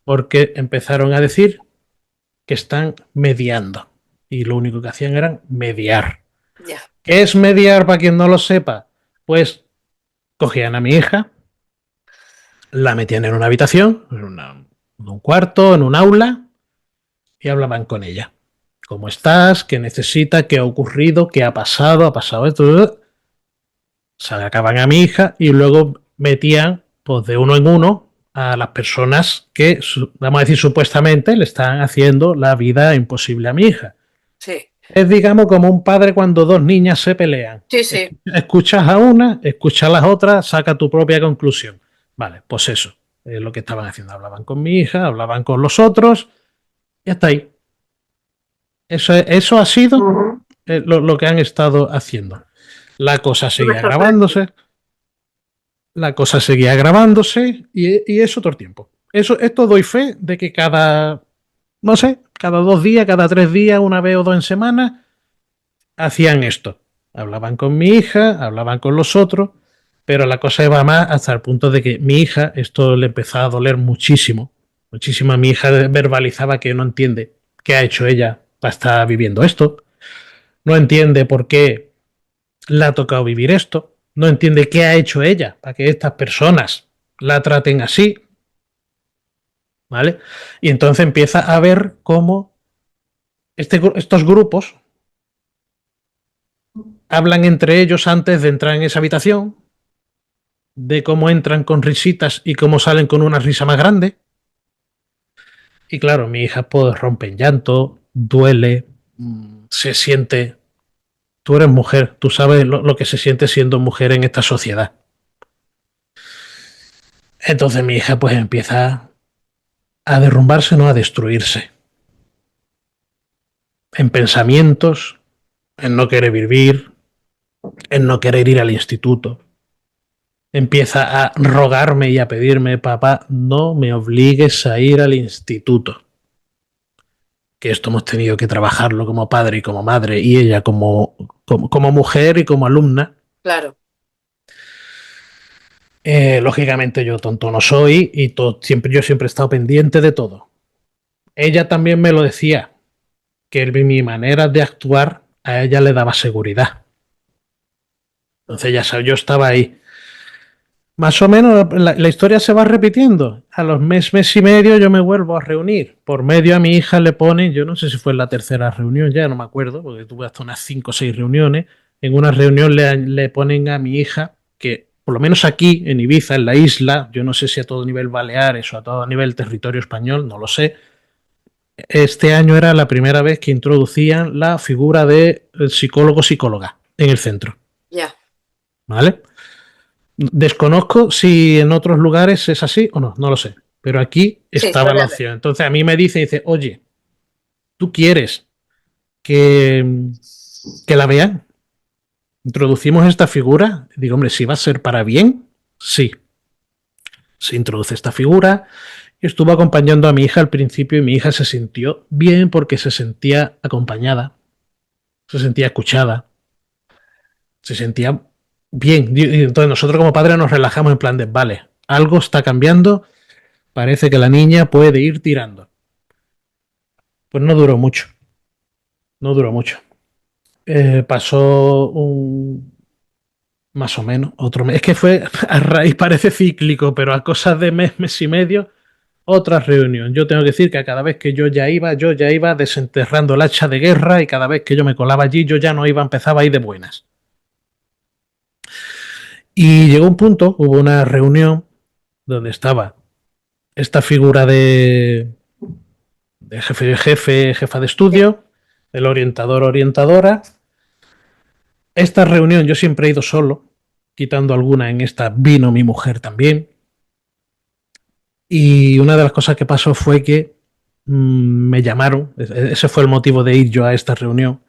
Porque empezaron a decir que están mediando. Y lo único que hacían era mediar. ya, ¿Qué es mediar para quien no lo sepa? Pues cogían a mi hija, La metían en una habitación, en un cuarto, en un aula, y hablaban con ella. ¿Cómo estás? ¿Qué necesitas? ¿Qué ha ocurrido? ¿Qué ha pasado? ¿Ha pasado esto? Sacaban a mi hija y luego metían pues, de uno en uno a las personas que, vamos a decir, supuestamente le están haciendo la vida imposible a mi hija. Sí, Es, digamos, como un padre cuando dos niñas se pelean. sí, sí. Escuchas a una, escuchas a las otras, saca tu propia conclusión. Vale, pues eso es lo que estaban haciendo. Hablaban con mi hija, hablaban con los otros y hasta ahí. Eso ha sido lo que han estado haciendo. La cosa No me seguía sorprende. agravándose, la cosa seguía agravándose y eso todo el tiempo. Esto doy fe de que cada, no sé, cada 2 días, cada 3 días, una vez o dos en semana, hacían esto. Hablaban con mi hija, hablaban con los otros, pero la cosa iba más hasta el punto de que mi hija, esto le empezaba a doler muchísimo. Muchísimo. Mi hija verbalizaba que no entiende qué ha hecho ella para estar viviendo esto. No entiende por qué le ha tocado vivir esto. No entiende qué ha hecho ella para que estas personas la traten así. ¿Vale? Y entonces empieza a ver cómo estos grupos hablan entre ellos antes de entrar en esa habitación, de cómo entran con risitas y cómo salen con una risa más grande. Y claro, mi hija pues rompe en llanto, duele, se siente. Tú eres mujer, tú sabes lo que se siente siendo mujer en esta sociedad. Entonces mi hija pues empieza a derrumbarse, no a destruirse. En pensamientos, en no querer vivir, en no querer ir al instituto. Empieza a rogarme y a pedirme, papá, no me obligues a ir al instituto. Que esto hemos tenido que trabajarlo como padre y como madre y ella como mujer y como alumna. Claro. Lógicamente yo tonto no soy y yo siempre he estado pendiente de todo. Ella también me lo decía, que mi manera de actuar a ella le daba seguridad. Entonces ya sabes, yo estaba ahí. Más o menos la historia se va repitiendo. A los mes y medio yo me vuelvo a reunir. Por medio a mi hija le ponen, yo no sé si fue en la tercera reunión, ya no me acuerdo, porque tuve hasta unas 5 o 6 reuniones. En una reunión le ponen a mi hija, que por lo menos aquí en Ibiza, en la isla, yo no sé si a todo nivel Baleares o a todo nivel territorio español, no lo sé. Este año era la primera vez que introducían la figura de psicólogo-psicóloga en el centro. Ya. ¿Vale? Desconozco si en otros lugares es así o no, no lo sé. Pero aquí Sí, estaba suele la haber. opción. Entonces a mí me dice, oye, ¿tú quieres que, que la vean? ¿Introducimos esta figura? Digo, hombre, si va a ser para bien, sí. Se introduce esta figura. Y estuvo acompañando a mi hija al principio y mi hija se sintió bien porque se sentía acompañada, se sentía escuchada, se sentía bien. Y entonces nosotros como padres nos relajamos en plan de, vale, algo está cambiando, parece que la niña puede ir tirando. Pues no duró mucho, no duró mucho. Pasó más o menos otro mes. Es que fue a raíz, parece cíclico, pero a cosas de mes y medio, otra reunión. Yo tengo que decir que a cada vez que yo ya iba desenterrando el hacha de guerra y cada vez que yo me colaba allí, yo ya no iba, empezaba a ir de buenas. Y llegó un punto, hubo una reunión donde estaba esta figura de jefa de estudio, el orientador, orientadora. Esta reunión yo siempre he ido solo, quitando alguna en esta vino mi mujer también. Y una de las cosas que pasó fue que me llamaron, ese fue el motivo de ir yo a esta reunión,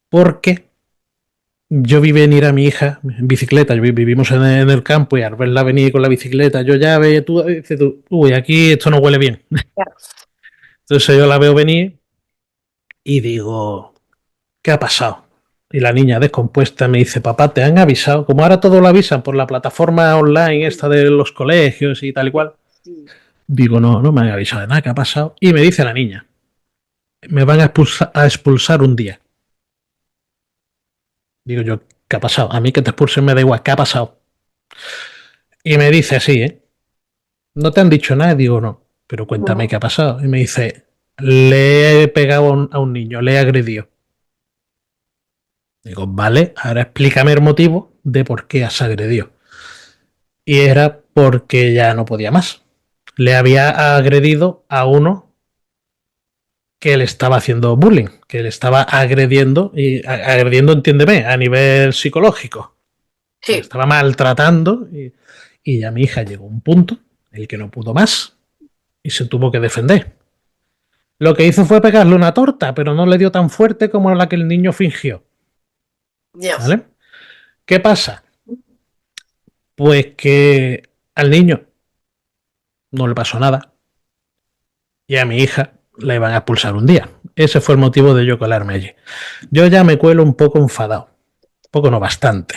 porque yo vi venir a mi hija en bicicleta, vivimos en el campo y al verla venir con la bicicleta, yo ya veo, dices tú, uy, aquí esto no huele bien. Entonces yo la veo venir y digo, ¿qué ha pasado? Y la niña descompuesta me dice, papá, ¿te han avisado? Como ahora todo lo avisan por la plataforma online esta de los colegios y tal y cual. Digo, no, no me han avisado de nada, ¿qué ha pasado? Y me dice la niña, me van a expulsar un día. Digo yo, ¿qué ha pasado? A mí que te expulsen me da igual, ¿qué ha pasado? Y me dice así, ¿eh? ¿no te han dicho nada? Y digo, no, pero cuéntame qué ha pasado. Y me dice, le he pegado a un niño, le he agredido. Digo, vale, ahora explícame el motivo de por qué has agredido. Y era porque ya no podía más. Le había agredido a uno que le estaba haciendo bullying, que le estaba agrediendo, y agrediendo, entiéndeme, a nivel psicológico. Le Sí, estaba maltratando y ya mi hija llegó a un punto en el que no pudo más y se tuvo que defender. Lo que hizo fue pegarle una torta, pero no le dio tan fuerte como la que el niño fingió. ya. ¿Vale? ¿Qué pasa? Pues que al niño no le pasó nada y a mi hija la iban a expulsar un día. Ese fue el motivo de yo colarme allí. Yo ya me cuelo un poco enfadado, un poco no bastante,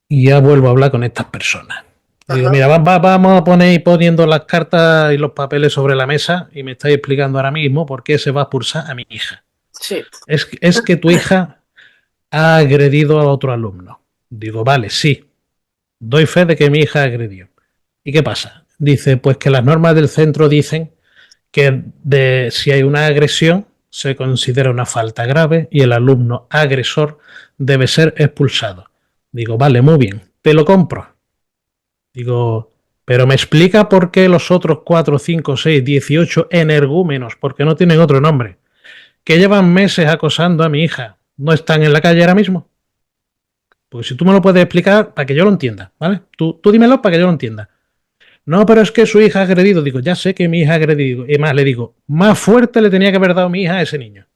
y ya vuelvo a hablar con estas personas. Digo, Ajá. mira, vamos a poner poniendo las cartas y los papeles sobre la mesa y me estáis explicando ahora mismo por qué se va a expulsar a mi hija. Sí, Es que tu hija ha agredido a otro alumno. Digo, vale, sí, doy fe de que mi hija agredió. ¿Y qué pasa? Dice, pues que las normas del centro dicen que si hay una agresión se considera una falta grave y el alumno agresor debe ser expulsado. Digo, vale, muy bien, te lo compro. Digo, pero me explica por qué los otros 4, 5, 6, 18 energúmenos, porque no tienen otro nombre, que llevan meses acosando a mi hija, no están en la calle ahora mismo. Porque si tú me lo puedes explicar para que yo lo entienda, ¿vale? Tú dímelo para que yo lo entienda. No, pero es que su hija ha agredido. Digo, ya sé que mi hija ha agredido. Y más, le digo, más fuerte le tenía que haber dado mi hija a ese niño.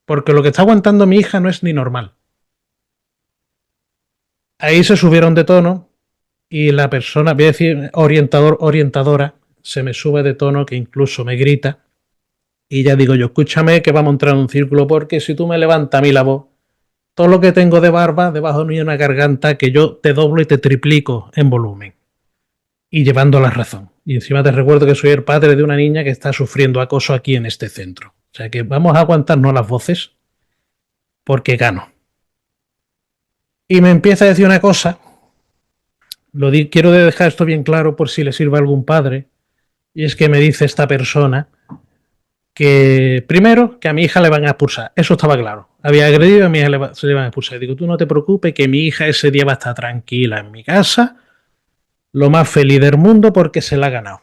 Porque lo que está aguantando mi hija no es ni normal. Ahí se subieron de tono y la persona, voy a decir orientador, orientadora, se me sube de tono que incluso me grita. Y ya digo yo, escúchame que vamos a entrar en un círculo porque si tú me levantas a mí la voz, todo lo que tengo de barba debajo de una garganta que yo te doblo y te triplico en volumen. Y llevando la razón. Y encima te recuerdo que soy el padre de una niña que está sufriendo acoso aquí en este centro. O sea que vamos a aguantarnos las voces porque gano. Y me empieza a decir una cosa, quiero dejar esto bien claro por si le sirve a algún padre, y es que me dice esta persona que primero que a mi hija le van a expulsar, eso estaba claro. Había agredido y a mi hija se le van a expulsar. Digo, tú no te preocupes que mi hija ese día va a estar tranquila en mi casa, lo más feliz del mundo porque se la ha ganado.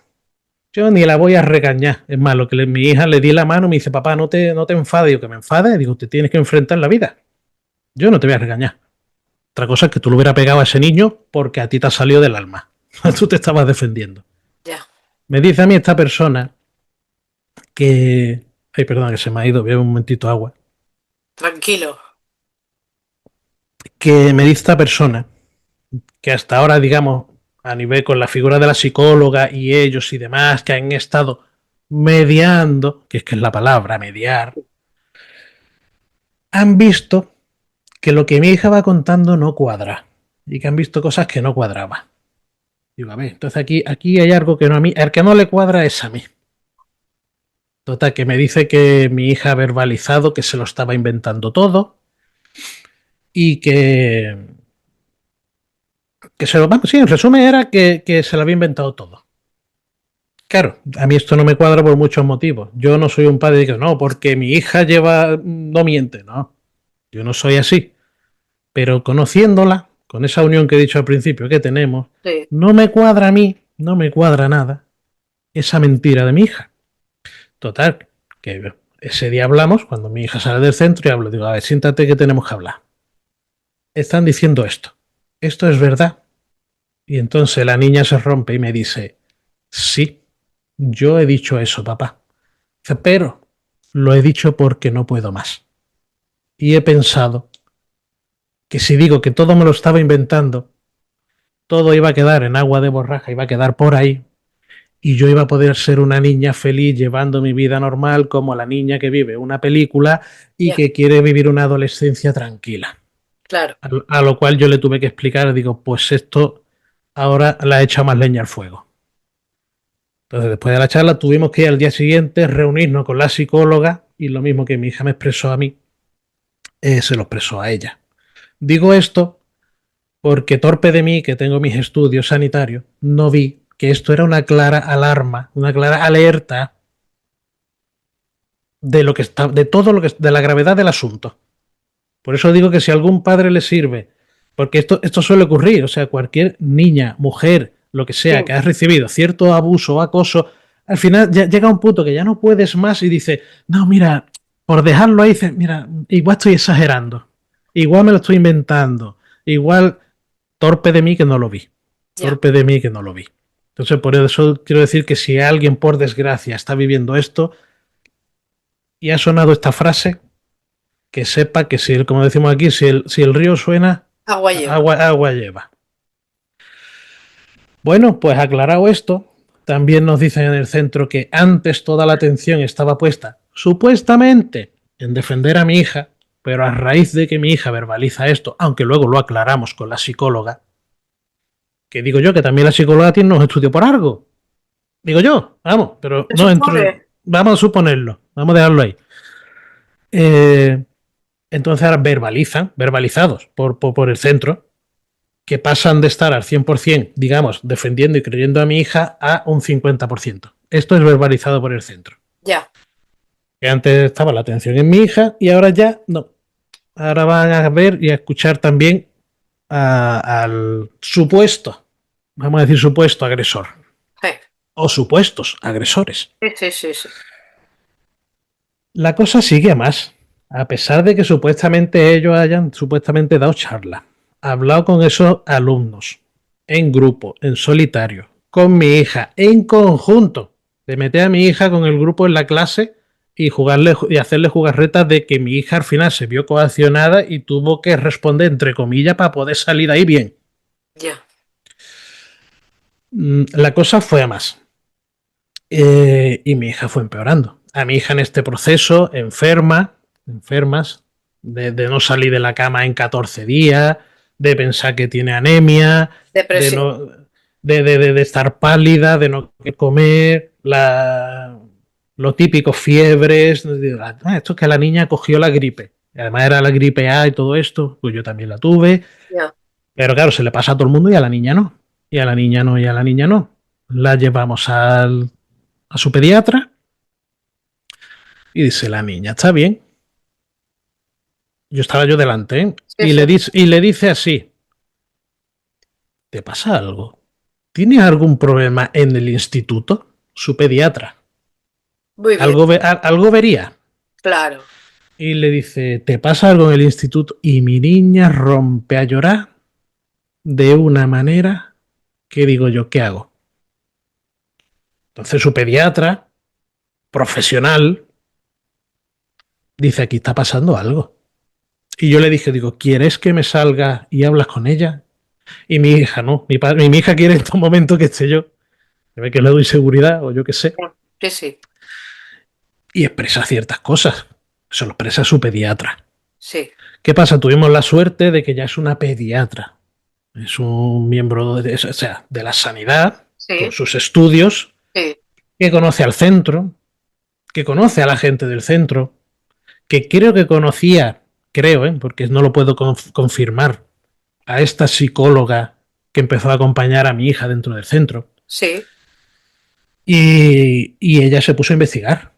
Yo ni la voy a regañar. Es más, lo que mi hija le di la mano, me dice, papá, no te enfades. Digo, que me enfade. Digo, te tienes que enfrentar en la vida. Yo no te voy a regañar. Otra cosa es que tú lo hubieras pegado a ese niño porque a ti te ha salido del alma. Tú te estabas defendiendo. ya. Me dice a mí esta persona que... Ay, perdona, que se me ha ido. Voy a un momentito agua. Tranquilo. Que me dice esta persona que hasta ahora, digamos, a nivel con la figura de la psicóloga y ellos y demás, que han estado mediando, que es la palabra, mediar, han visto que lo que mi hija va contando no cuadra y que han visto cosas que no cuadraban. Digo, a ver, entonces aquí hay algo que no a mí, el que no le cuadra es a mí. Total, que me dice que mi hija ha verbalizado que se lo estaba inventando todo y que se lo, vamos, sí, en resumen era que se lo había inventado todo. Claro, a mí esto no me cuadra por muchos motivos. Yo no soy un padre que no, porque mi hija no miente, no. Yo no soy así. Pero conociéndola, con esa unión que he dicho al principio que tenemos, Sí, no me cuadra a mí, no me cuadra nada esa mentira de mi hija. Total, que ese día hablamos, cuando mi hija sale del centro y hablo, digo, a ver, siéntate que tenemos que hablar. Están diciendo esto es verdad. Y entonces la niña se rompe y me dice, sí, yo he dicho eso, papá. Dice, pero lo he dicho porque no puedo más. Y he pensado que si digo que todo me lo estaba inventando, todo iba a quedar en agua de borraja, iba a quedar por ahí, y yo iba a poder ser una niña feliz llevando mi vida normal como la niña que vive una película y ya, que quiere vivir una adolescencia tranquila. claro. A lo cual yo le tuve que explicar, digo, pues esto ahora la he echado más leña al fuego. Entonces, después de la charla, tuvimos que ir al día siguiente reunirnos con la psicóloga y lo mismo que mi hija me expresó a mí, se lo expresó a ella. Digo esto porque torpe de mí, que tengo mis estudios sanitarios, no vi que esto era una clara alarma, una clara alerta de lo que está, de todo lo que, de la gravedad del asunto. Por eso digo que si a algún padre le sirve, porque esto suele ocurrir, o sea, cualquier niña, mujer, lo que sea, Sí. que has recibido cierto abuso o acoso, al final ya llega un punto que ya no puedes más y dice, no, mira, por dejarlo ahí, dice, mira, igual estoy exagerando, igual me lo estoy inventando, igual torpe de mí que no lo vi, Ya. torpe de mí que no lo vi. Entonces, por eso quiero decir que si alguien, por desgracia, está viviendo esto y ha sonado esta frase, que sepa que si, como decimos aquí, si el río suena, Agua lleva. agua lleva. Bueno, pues aclarado esto, también nos dicen en el centro que antes toda la atención estaba puesta, supuestamente, en defender a mi hija, pero a raíz de que mi hija verbaliza esto, aunque luego lo aclaramos con la psicóloga, que digo yo que también la psicóloga tiene unos estudios por algo. Digo yo, vamos, pero Se no entro. supone. Vamos a suponerlo, vamos a dejarlo ahí. Entonces ahora verbalizados por el centro, que pasan de estar al 100%, digamos, defendiendo y creyendo a mi hija, a un 50%. Esto es verbalizado por el centro. Ya. Que antes estaba la atención en mi hija y ahora ya no. Ahora van a ver y a escuchar también al supuesto, vamos a decir supuesto agresor, Sí, o supuestos agresores. sí, sí, sí. La cosa sigue a más. A pesar de que supuestamente ellos hayan supuestamente dado charla, hablado con esos alumnos, en grupo, en solitario, con mi hija, en conjunto, de meter a mi hija con el grupo en la clase y jugarle y hacerle jugarretas de que mi hija al final se vio coaccionada y tuvo que responder entre comillas para poder salir de ahí bien. Ya. La cosa fue a más. Y mi hija fue empeorando. A mi hija en este proceso, enfermas, de no salir de la cama en 14 días, de pensar que tiene anemia, de, Depresión. no, de estar pálida, de no comer, lo típico, fiebres. Esto es que la niña cogió la gripe. Además era la gripe A y todo esto, pues yo también la tuve. Ya. Pero claro, se le pasa a todo el mundo y a la niña no. Y a la niña no, y a la niña no. La llevamos a su pediatra y dice, la niña está bien. Estaba yo delante, ¿eh? Sí, sí. Y le dice así, ¿te pasa algo? ¿Tienes algún problema en el instituto? Su pediatra. Muy bien. Algo vería. Claro. Y le dice, ¿te pasa algo en el instituto? Y mi niña rompe a llorar de una manera que digo yo, ¿qué hago? Entonces su pediatra, profesional, dice, aquí está pasando algo. Y yo le dije, digo, ¿quieres que me salga y hablas con ella? Y mi hija no, mi hija quiere en estos momentos que esté yo, que ve que le doy seguridad o yo qué sé, Sí, sí. y expresa ciertas cosas. Se lo expresa su pediatra. Sí. ¿Qué pasa? Tuvimos la suerte de que ya es una pediatra, es un miembro o sea, de la sanidad, con Sí. sus estudios, Sí. que conoce al centro, que conoce a la gente del centro, que creo que conocía, porque no lo puedo confirmar, a esta psicóloga que empezó a acompañar a mi hija dentro del centro. Sí. Y ella se puso a investigar.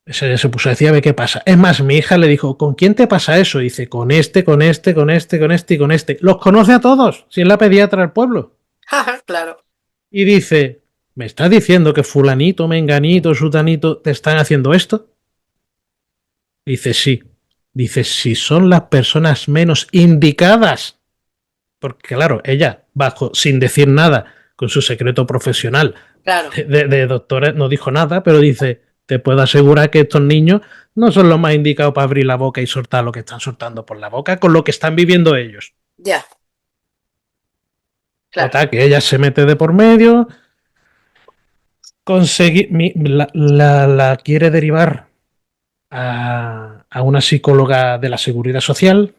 Ella se puso a decir, a ver qué pasa. Es más, mi hija le dijo, ¿con quién te pasa eso? Y dice, con este, con este, con este, con este y con este. Los conoce a todos, si es la pediatra del pueblo. Claro. Y dice, ¿me estás diciendo que fulanito, menganito, sutanito te están haciendo esto? Dice, sí. Dice, si son las personas menos indicadas. Porque claro, ella, sin decir nada, con su secreto profesional Claro. de doctora, no dijo nada, pero dice, te puedo asegurar que estos niños no son los más indicados para abrir la boca y soltar lo que están soltando por la boca con lo que están viviendo ellos. Ya. Claro. Total, que ella se mete de por medio, la quiere derivar a una psicóloga de la Seguridad Social.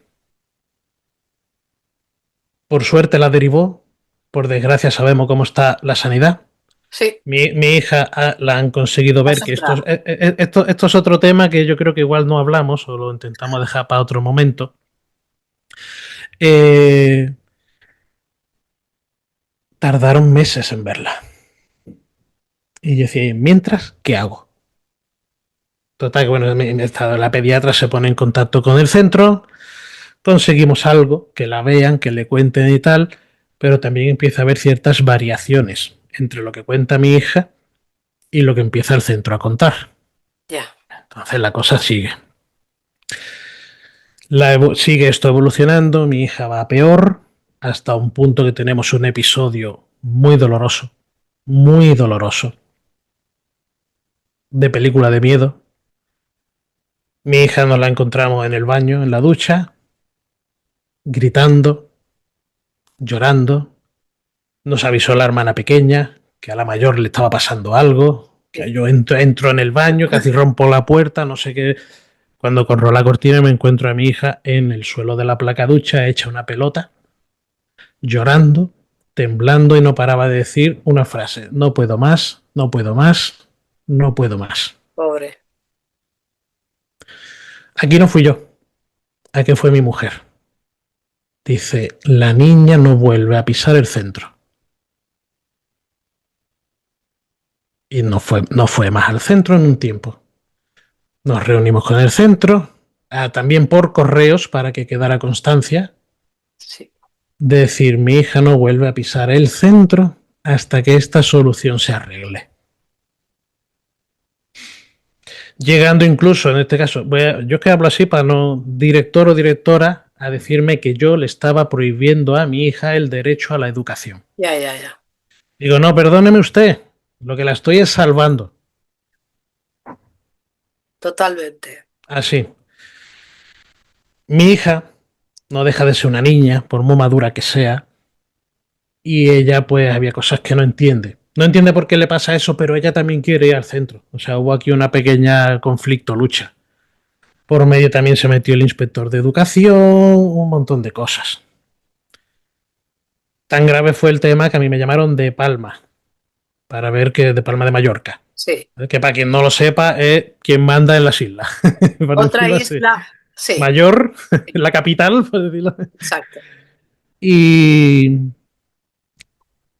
Por suerte la derivó, por desgracia sabemos cómo está la sanidad. Sí. Mi hija la han conseguido ver, que esto es otro tema que yo creo que igual no hablamos o lo intentamos dejar para otro momento. Tardaron meses en verla. Y yo decía, mientras, ¿qué hago? Total, que bueno, la pediatra se pone en contacto con el centro, conseguimos algo, que la vean, que le cuenten y tal, pero también empieza a haber ciertas variaciones entre lo que cuenta mi hija y lo que empieza el centro a contar. Ya. Entonces la cosa sigue. Sigue esto evolucionando, mi hija va a peor, hasta un punto que tenemos un episodio muy doloroso, de película de miedo. Mi hija nos la encontramos en el baño, en la ducha, gritando, llorando. Nos avisó la hermana pequeña que a la mayor le estaba pasando algo, que yo entro en el baño, casi rompo la puerta, no sé qué. Cuando corro la cortina me encuentro a mi hija en el suelo de la placa ducha, hecha una pelota, llorando, temblando y no paraba de decir una frase: no puedo más, no puedo más, no puedo más. Pobre. Aquí no fui yo, aquí fue mi mujer. Dice, la niña no vuelve a pisar el centro. Y no fue más al centro en un tiempo. Nos reunimos con el centro, también por correos para que quedara constancia. Sí. De decir, mi hija no vuelve a pisar el centro hasta que esta solución se arregle. Llegando incluso, en este caso, yo que hablo así para no director o directora a decirme que yo le estaba prohibiendo a mi hija el derecho a la educación. Ya. Digo, no, perdóneme usted, lo que la estoy es salvando. Totalmente. Así. Mi hija no deja de ser una niña, por muy madura que sea, y ella pues había cosas que no entiende. No entiende por qué le pasa eso, pero ella también quiere ir al centro. O sea, hubo aquí una pequeña conflicto, lucha. Por medio también se metió el inspector de educación, un montón de cosas. Tan grave fue el tema que a mí me llamaron de Palma, para ver que de Palma de Mallorca. Sí. Que para quien no lo sepa es quien manda en las islas. Otra isla. Sí. Mayor, la capital, por decirlo. Exacto. Y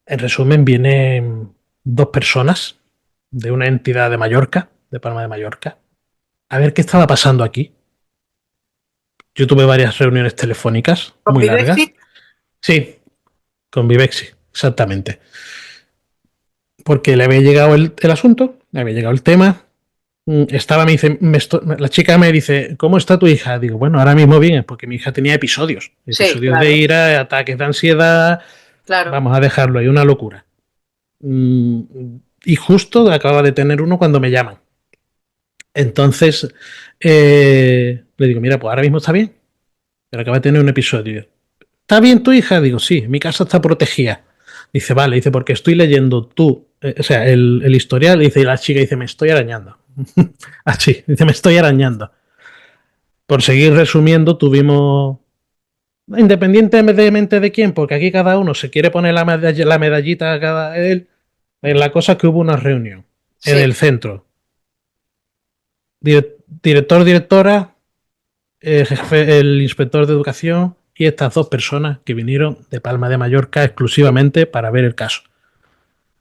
en resumen, vienen dos personas de una entidad de Mallorca, de Palma de Mallorca, a ver qué estaba pasando aquí. Yo tuve varias reuniones telefónicas ¿Con muy largas. Vivexi? Sí, con Vivexi, exactamente. Porque le había llegado el asunto, le había llegado el tema. Me dice, la chica me dice, ¿cómo está tu hija? Digo, bueno, ahora mismo bien, porque mi hija tenía episodios Sí, claro. de ira, ataques de ansiedad. Claro. Vamos a dejarlo ahí, una locura. Y justo acaba de tener uno cuando me llaman. Entonces le digo, mira, pues ahora mismo está bien, pero acaba de tener un episodio. ¿Está bien tu hija? Digo, sí, mi casa está protegida. Dice, vale, dice, porque estoy leyendo el historial, dice, y la chica dice, me estoy arañando. Así, dice, me estoy arañando. Por seguir resumiendo, tuvimos, independientemente de quién, porque aquí cada uno se quiere poner la medallita a cada él, la cosa es que hubo una reunión en el centro. Director, directora, jefe, el inspector de educación y estas dos personas que vinieron de Palma de Mallorca exclusivamente para ver el caso.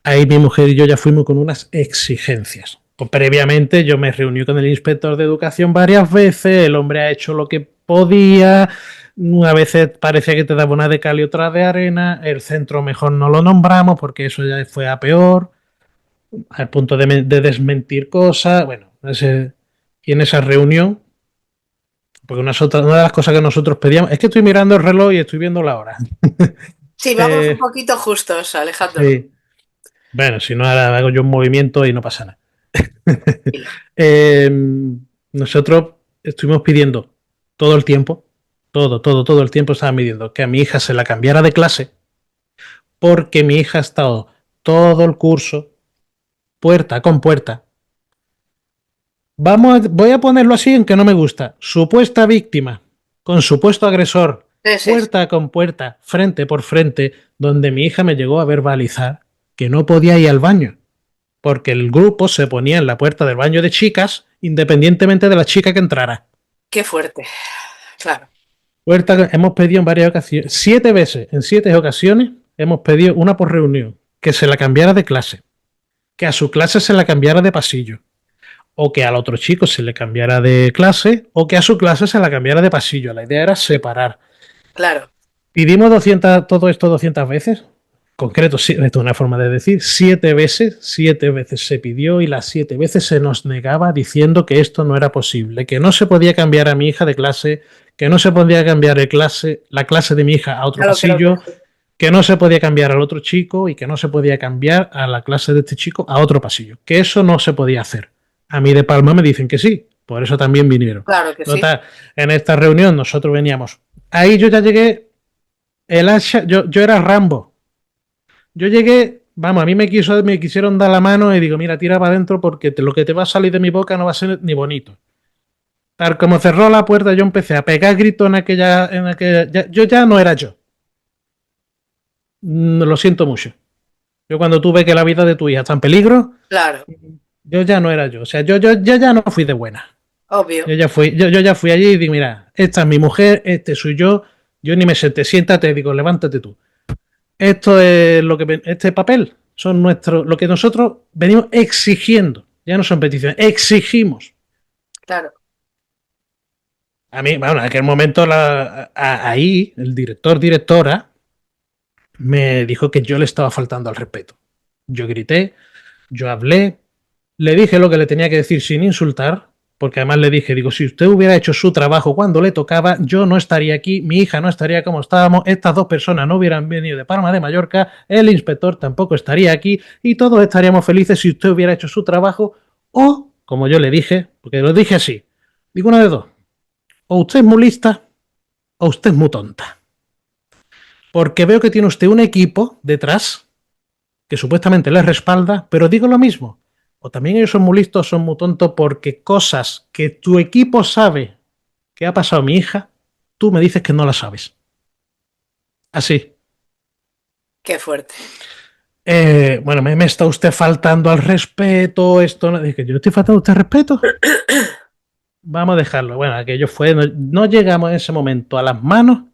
Ahí mi mujer y yo ya fuimos con unas exigencias. Pues previamente yo me reuní con el inspector de educación varias veces, el hombre ha hecho lo que podía, a veces parece que te daba una de cal y otra de arena, el centro mejor no lo nombramos porque eso ya fue a peor, al punto de desmentir cosas, bueno, y en esa reunión, porque una de las cosas que nosotros pedíamos, es que estoy mirando el reloj y estoy viendo la hora. Sí, vamos un poquito justos, Alejandro. Sí. Bueno, si no, ahora hago yo un movimiento y no pasa nada. Nosotros estuvimos pidiendo todo el tiempo, todo el tiempo estaba pidiendo que a mi hija se la cambiara de clase, porque mi hija ha estado todo el curso, puerta con puerta. Voy a ponerlo así en que no me gusta. Supuesta víctima con supuesto agresor, puerta con puerta, frente por frente, donde mi hija me llegó a verbalizar que no podía ir al baño, porque el grupo se ponía en la puerta del baño de chicas, independientemente de la chica que entrara. Qué fuerte, claro. Hemos pedido en varias ocasiones, 7 veces, en 7 ocasiones, hemos pedido una por reunión, que se la cambiara de clase. que a su clase se la cambiara de pasillo, o que al otro chico se le cambiara de clase, o que a su clase se la cambiara de pasillo. La idea era separar. Claro. Pidimos 200, todo esto 200 veces. Concreto, sí, esto es una forma de decir, 7 veces se pidió y las 7 veces se nos negaba diciendo que esto no era posible, que no se podía cambiar a mi hija de clase, que no se podía cambiar la clase de mi hija a otro Claro, pasillo, que no se podía cambiar al otro chico y que no se podía cambiar a la clase de este chico a otro pasillo, que eso no se podía hacer. A mí de Palma me dicen que sí, por eso también vinieron. Claro que sí. Total, en esta reunión nosotros veníamos. Ahí yo ya llegué, el hacha, yo era Rambo. Yo llegué, vamos, a mí me quisieron dar la mano y digo, mira, tira para adentro porque lo que te va a salir de mi boca no va a ser ni bonito. Tal como cerró la puerta, yo empecé a pegar gritos yo ya no era yo. Lo siento mucho. Yo cuando tuve que la vida de tu hija está en peligro, Claro, yo ya no era yo. O sea, yo ya no fui de buena. obvio. Yo ya fui allí y digo, mira, esta es mi mujer, este soy yo. Yo ni me senté, siéntate, digo, levántate tú. Esto es lo que este papel son lo que nosotros venimos exigiendo. Ya no son peticiones, exigimos. Claro. A mí, bueno, en aquel momento ahí el directora me dijo que yo le estaba faltando al respeto. Yo grité, yo hablé, le dije lo que le tenía que decir sin insultar, porque además le dije, digo, si usted hubiera hecho su trabajo cuando le tocaba, yo no estaría aquí, mi hija no estaría como estábamos, estas dos personas no hubieran venido de Palma de Mallorca, el inspector tampoco estaría aquí y todos estaríamos felices si usted hubiera hecho su trabajo o, como yo le dije, porque lo dije así, digo una de dos, o usted es muy lista o usted es muy tonta. Porque veo que tiene usted un equipo detrás que supuestamente les respalda, pero digo lo mismo. O también ellos son muy listos, son muy tontos porque cosas que tu equipo sabe que ha pasado a mi hija, tú me dices que no las sabes. Así. Qué fuerte. Bueno, me está usted faltando al respeto, esto no. Dije, yo estoy faltando a usted al respeto. Vamos a dejarlo. Bueno, aquello fue. No llegamos en ese momento a las manos,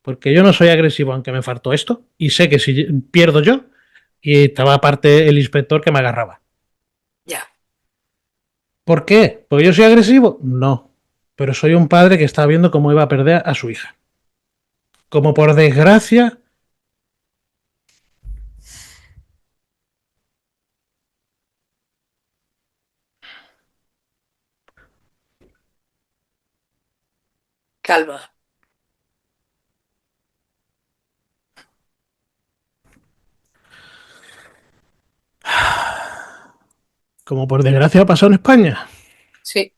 porque yo no soy agresivo, aunque me faltó esto, y sé que si pierdo yo, y estaba aparte el inspector que me agarraba. Ya. ¿Por qué? ¿Porque yo soy agresivo? No. Pero soy un padre que estaba viendo cómo iba a perder a su hija. Como por desgracia. Calma. Como por desgracia ha pasado en España. Sí,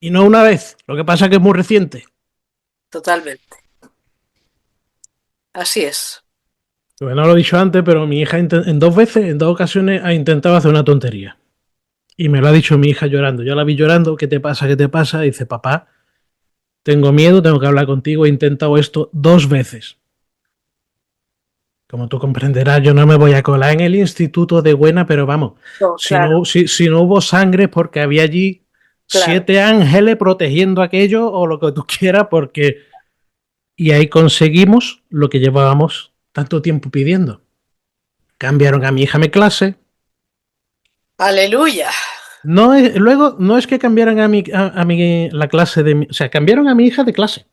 Y no una vez. Lo que pasa es que es muy reciente. totalmente. Así es. Pues no lo he dicho antes, pero mi hija en 2 veces, en 2 ocasiones, ha intentado hacer una tontería. Y me lo ha dicho mi hija llorando. Yo la vi llorando. ¿Qué te pasa? ¿Qué te pasa? Y dice, papá, tengo miedo, tengo que hablar contigo. He intentado esto 2 veces. Como tú comprenderás, yo no me voy a colar en el instituto de buena, pero vamos, No, claro, si no hubo sangre es porque había allí claro. 7 ángeles protegiendo aquello o lo que tú quieras, porque... Y ahí conseguimos lo que llevábamos tanto tiempo pidiendo. Cambiaron a mi hija mi clase. Aleluya. Luego, no es que cambiaran la clase o sea, cambiaron a mi hija de clase.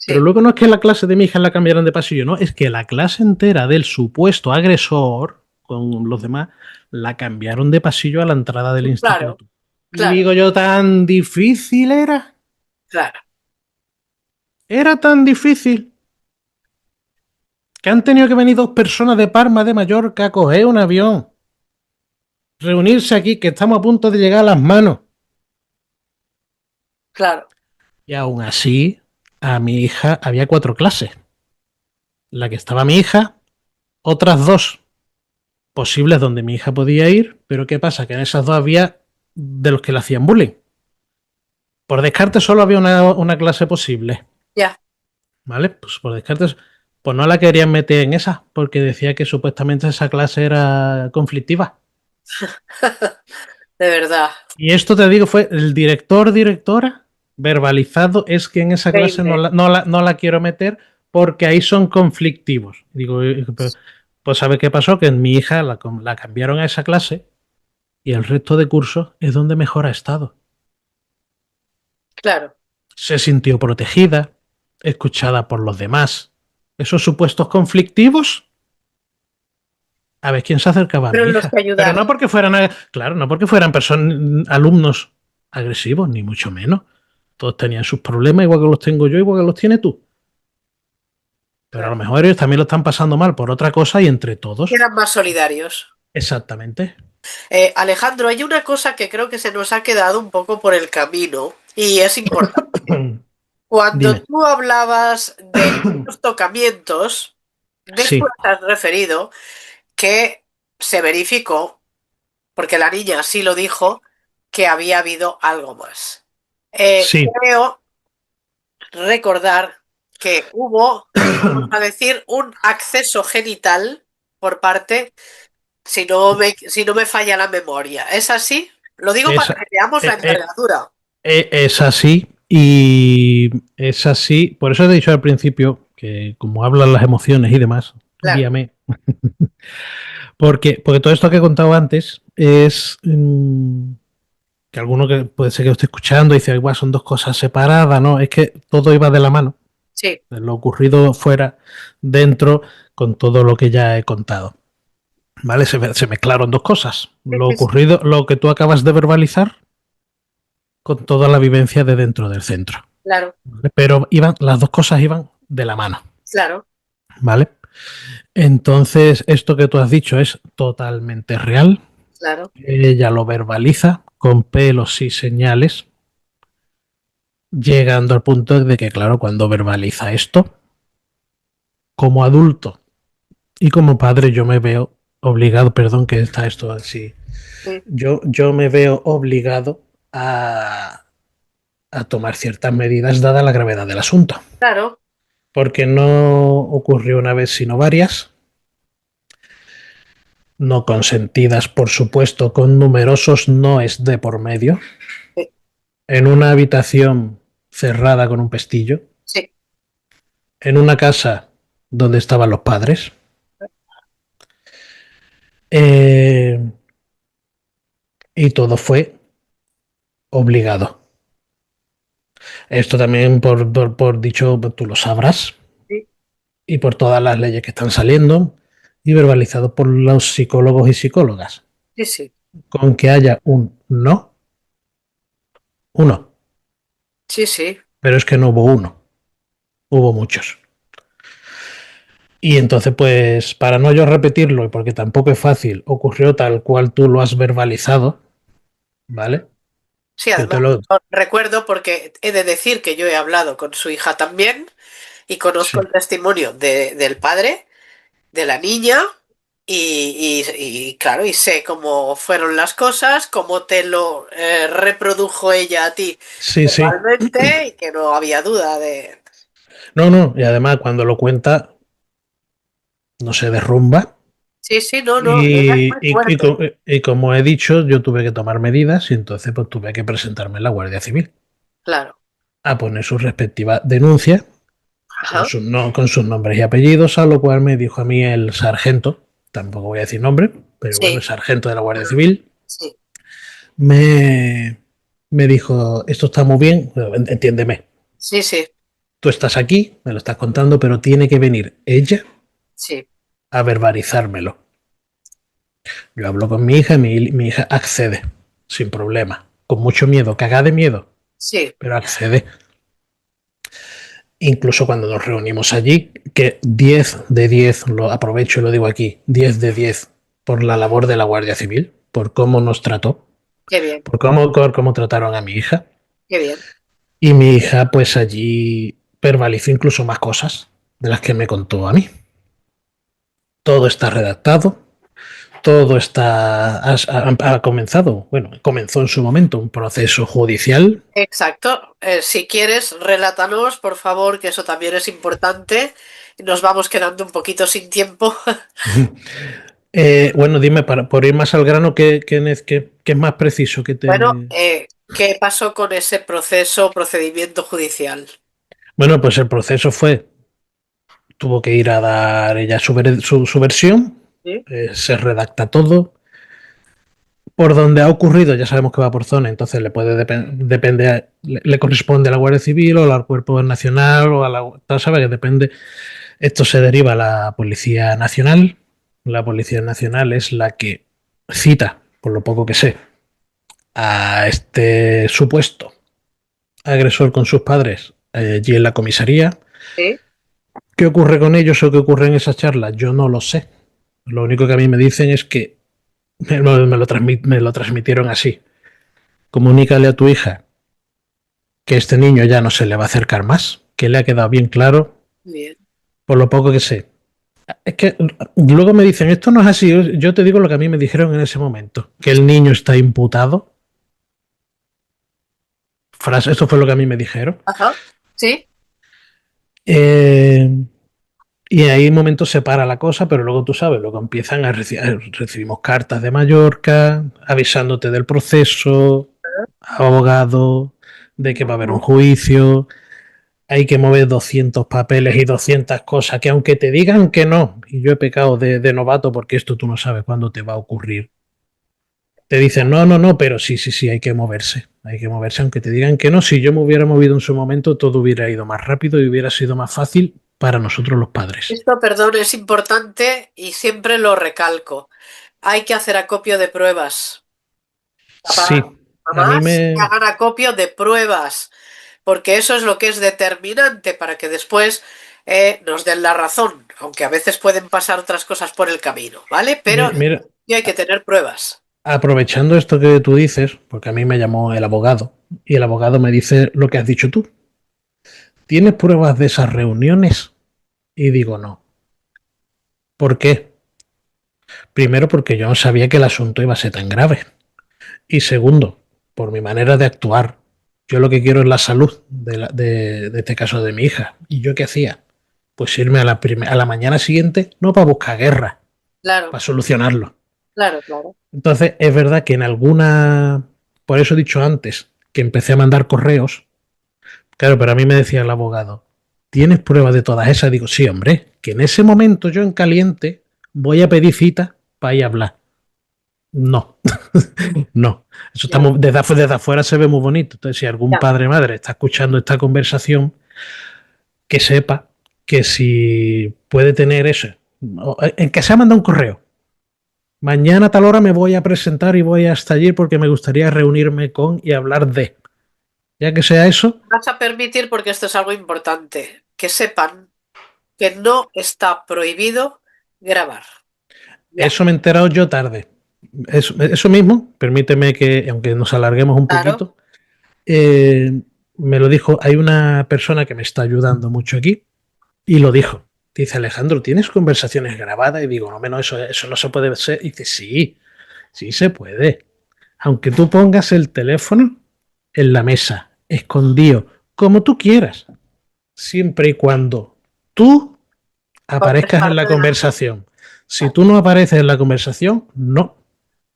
Pero Sí, luego no es que la clase de mi hija la cambiaran de pasillo, no, es que la clase entera del supuesto agresor, con los demás, la cambiaron de pasillo a la entrada del claro, instituto. Y claro, digo yo, tan difícil era. claro. Era tan difícil que han tenido que venir 2 personas de Palma de Mallorca a coger un avión, reunirse aquí, que estamos a punto de llegar a las manos. Claro. Y aún así, a mi hija había 4 clases. La que estaba mi hija, otras 2 posibles donde mi hija podía ir, pero ¿qué pasa? Que en esas 2 había de los que le hacían bullying. Por descarte solo había una clase posible, Ya. ¿vale? Pues por descarte, pues no la querían meter en esa, porque decía que supuestamente esa clase era conflictiva. De verdad. Y esto te digo, fue el directora, verbalizado, es que en esa clase Increíble. no la quiero meter porque ahí son conflictivos. Digo, Pues ¿sabe qué pasó? Que mi hija la cambiaron a esa clase y el resto de cursos es donde mejor ha estado. Claro. Se sintió protegida, escuchada por los demás. Esos supuestos conflictivos, a ver quién se acercaba a Pero mi en los hija. que Pero no ayudaron. porque fueran, claro, no porque fueran alumnos agresivos, ni mucho menos. Todos tenían sus problemas, igual que los tengo yo, igual que los tienes tú. Pero a lo Claro. mejor ellos también lo están pasando mal por otra cosa y entre todos. Eran más solidarios. Exactamente. Alejandro, hay una cosa que creo que se nos ha quedado un poco por el camino y es importante. Cuando Dime. tú hablabas de los tocamientos, Sí, después has referido que se verificó, porque la niña así lo dijo, que había habido algo más. sí. Creo recordar que hubo, vamos a decir, un acceso genital por parte, si no me falla la memoria. ¿Es así? Lo digo para Es, que veamos la eh, eh, envergadura. es así y es así. Por eso te he dicho al principio que como hablan las emociones y demás, Claro, guíame. Porque todo esto que he contado antes es que alguno que puede ser que lo esté escuchando y dice, igual son dos cosas separadas, ¿no? Es que todo iba de la mano. sí, Lo ocurrido fuera, dentro, con todo lo que ya he contado. ¿Vale? Se mezclaron dos cosas. sí, Lo sí, sí, ocurrido, lo que tú acabas de verbalizar, con toda la vivencia de dentro del centro. claro, ¿Vale? Pero las dos cosas iban de la mano. claro, ¿Vale? Entonces, esto que tú has dicho es totalmente real. claro. Ella lo verbaliza con pelos y señales, llegando al punto de que, claro, cuando verbaliza esto, como adulto y como padre, yo me veo obligado, perdón que está esto así, Sí, yo me veo obligado a tomar ciertas medidas dada la gravedad del asunto. claro, Porque no ocurrió una vez, sino varias, no consentidas, por supuesto, con numerosos noes de por medio, sí, en una habitación cerrada con un pestillo, sí, en una casa donde estaban los padres. Eh, y todo fue obligado. Esto también por dicho, tú lo sabrás, sí, y por todas las leyes que están saliendo, y verbalizado por los psicólogos y psicólogas. sí, sí, Con que haya un no, uno. sí, sí, Pero es que no hubo uno, hubo muchos. Y entonces, pues, para no yo repetirlo, y porque tampoco es fácil, ocurrió tal cual tú lo has verbalizado, ¿vale? sí, Yo te además lo... recuerdo porque he de decir que yo he hablado con su hija también y conozco Sí, el testimonio del padre, de la niña claro, y sé cómo fueron las cosas, cómo te lo reprodujo ella a ti sí, sí. verbalmente y que no había duda de... No, no, y además cuando lo cuenta no se derrumba. Sí, sí, no, no, ella es Y, muy fuerte, y como he dicho, yo tuve que tomar medidas y entonces pues tuve que presentarme en la Guardia Civil claro. a poner su respectiva denuncia con, Ajá, no, con sus nombres y apellidos, a lo cual me dijo a mí el sargento, tampoco voy a decir nombre, pero bueno, el sí, sargento de la Guardia Civil, sí, me, me dijo, esto está muy bien, entiéndeme, sí, sí, tú estás aquí, me lo estás contando, pero tiene que venir ella sí, a verbalizármelo. Yo hablo con mi hija y mi hija accede, sin problema, con mucho miedo, cagada de miedo, sí, pero accede. Incluso cuando nos reunimos allí, que 10 de 10, lo aprovecho y lo digo aquí, 10 de 10 por la labor de la Guardia Civil, por cómo nos trató, qué bien, por cómo trataron a mi hija. qué bien. Y mi hija, pues allí verbalizó incluso más cosas de las que me contó a mí. Todo está redactado, todo está. Ha comenzado, bueno, comenzó en su momento un proceso judicial. Exacto. Si quieres, relátanos, por favor, que eso también es importante. Nos vamos quedando un poquito sin tiempo. Bueno, dime, por ir más al grano, ¿qué es más preciso que Bueno, te. ¿qué pasó con ese proceso, procedimiento judicial? Bueno, pues el proceso fue tuvo que ir a dar ella su versión, ¿Sí? se redacta todo. Por donde ha ocurrido, ya sabemos que va por zona, entonces le puede depende, le corresponde a la Guardia Civil o al Cuerpo Nacional o a la. ¿Sabes? Que depende. Esto se deriva a la Policía Nacional. La Policía Nacional es la que cita, por lo poco que sé, a este supuesto agresor con sus padres allí en la comisaría. ¿Sí? ¿Qué ocurre con ellos o qué ocurre en esa charla? Yo no lo sé. Lo único que a mí me dicen es que me lo transmitieron así. Comunícale a tu hija que este niño ya no se le va a acercar más, que le ha quedado bien claro, Bien. por lo poco que sé. Es que luego me dicen, esto no es así, yo te digo lo que a mí me dijeron en ese momento, que el niño está imputado. Esto fue lo que a mí me dijeron. Ajá. Sí. Eh, y ahí en momento se para la cosa, pero luego tú sabes, luego empiezan a recibimos cartas de Mallorca, avisándote del proceso, abogado, de que va a haber un juicio, hay que mover 200 papeles y 200 cosas que aunque te digan que no, y yo he pecado de novato porque esto tú no sabes cuándo te va a ocurrir, te dicen no, no, no, pero sí, sí, sí, hay que moverse aunque te digan que no, si yo me hubiera movido en su momento todo hubiera ido más rápido y hubiera sido más fácil para nosotros los padres. Esto, perdón, es importante y siempre lo recalco. Hay que hacer acopio de pruebas. Sí, Papá, a mí mamás, que me... hagan acopio de pruebas, porque eso es lo que es determinante para que después nos den la razón, aunque a veces pueden pasar otras cosas por el camino, ¿vale? Pero Mira, sí hay que tener pruebas. aprovechando esto que tú dices, porque a mí me llamó el abogado, y el abogado me dice lo que has dicho tú. ¿Tienes pruebas de esas reuniones? Y digo, no. ¿Por qué? Primero, porque yo no sabía que el asunto iba a ser tan grave. Y segundo, por mi manera de actuar. Yo lo que quiero es la salud de este caso de mi hija. ¿Y yo qué hacía? Pues irme a la mañana siguiente, no para buscar guerra, Claro, para solucionarlo. claro, claro. Entonces, es verdad que en alguna. Por eso he dicho antes que empecé a mandar correos. Claro, pero a mí me decía el abogado, ¿tienes pruebas de todas esas? Digo, sí, hombre, que en ese momento yo en caliente voy a pedir cita para ir a hablar. No, no. Eso Ya, estamos, desde afuera se ve muy bonito. Entonces, si algún ya. padre o madre está escuchando esta conversación, que sepa que si puede tener eso, en que se ha mandado un correo. Mañana a tal hora me voy a presentar y voy hasta allí porque me gustaría reunirme con y hablar de. Ya que sea eso, Vas a permitir, porque esto es algo importante, que sepan que no está prohibido grabar. Ya, eso me he enterado yo tarde. Eso mismo, permíteme que, aunque nos alarguemos un claro. poquito, me lo dijo, hay una persona que me está ayudando mucho aquí y lo dijo. Dice, Alejandro, ¿tienes conversaciones grabadas? Y digo, no, menos eso no se puede hacer. Y dice, sí, sí se puede. Aunque tú pongas el teléfono en la mesa, escondido, como tú quieras, siempre y cuando tú Formes aparezcas en la parte de la... conversación. Si tú no apareces en la conversación, no.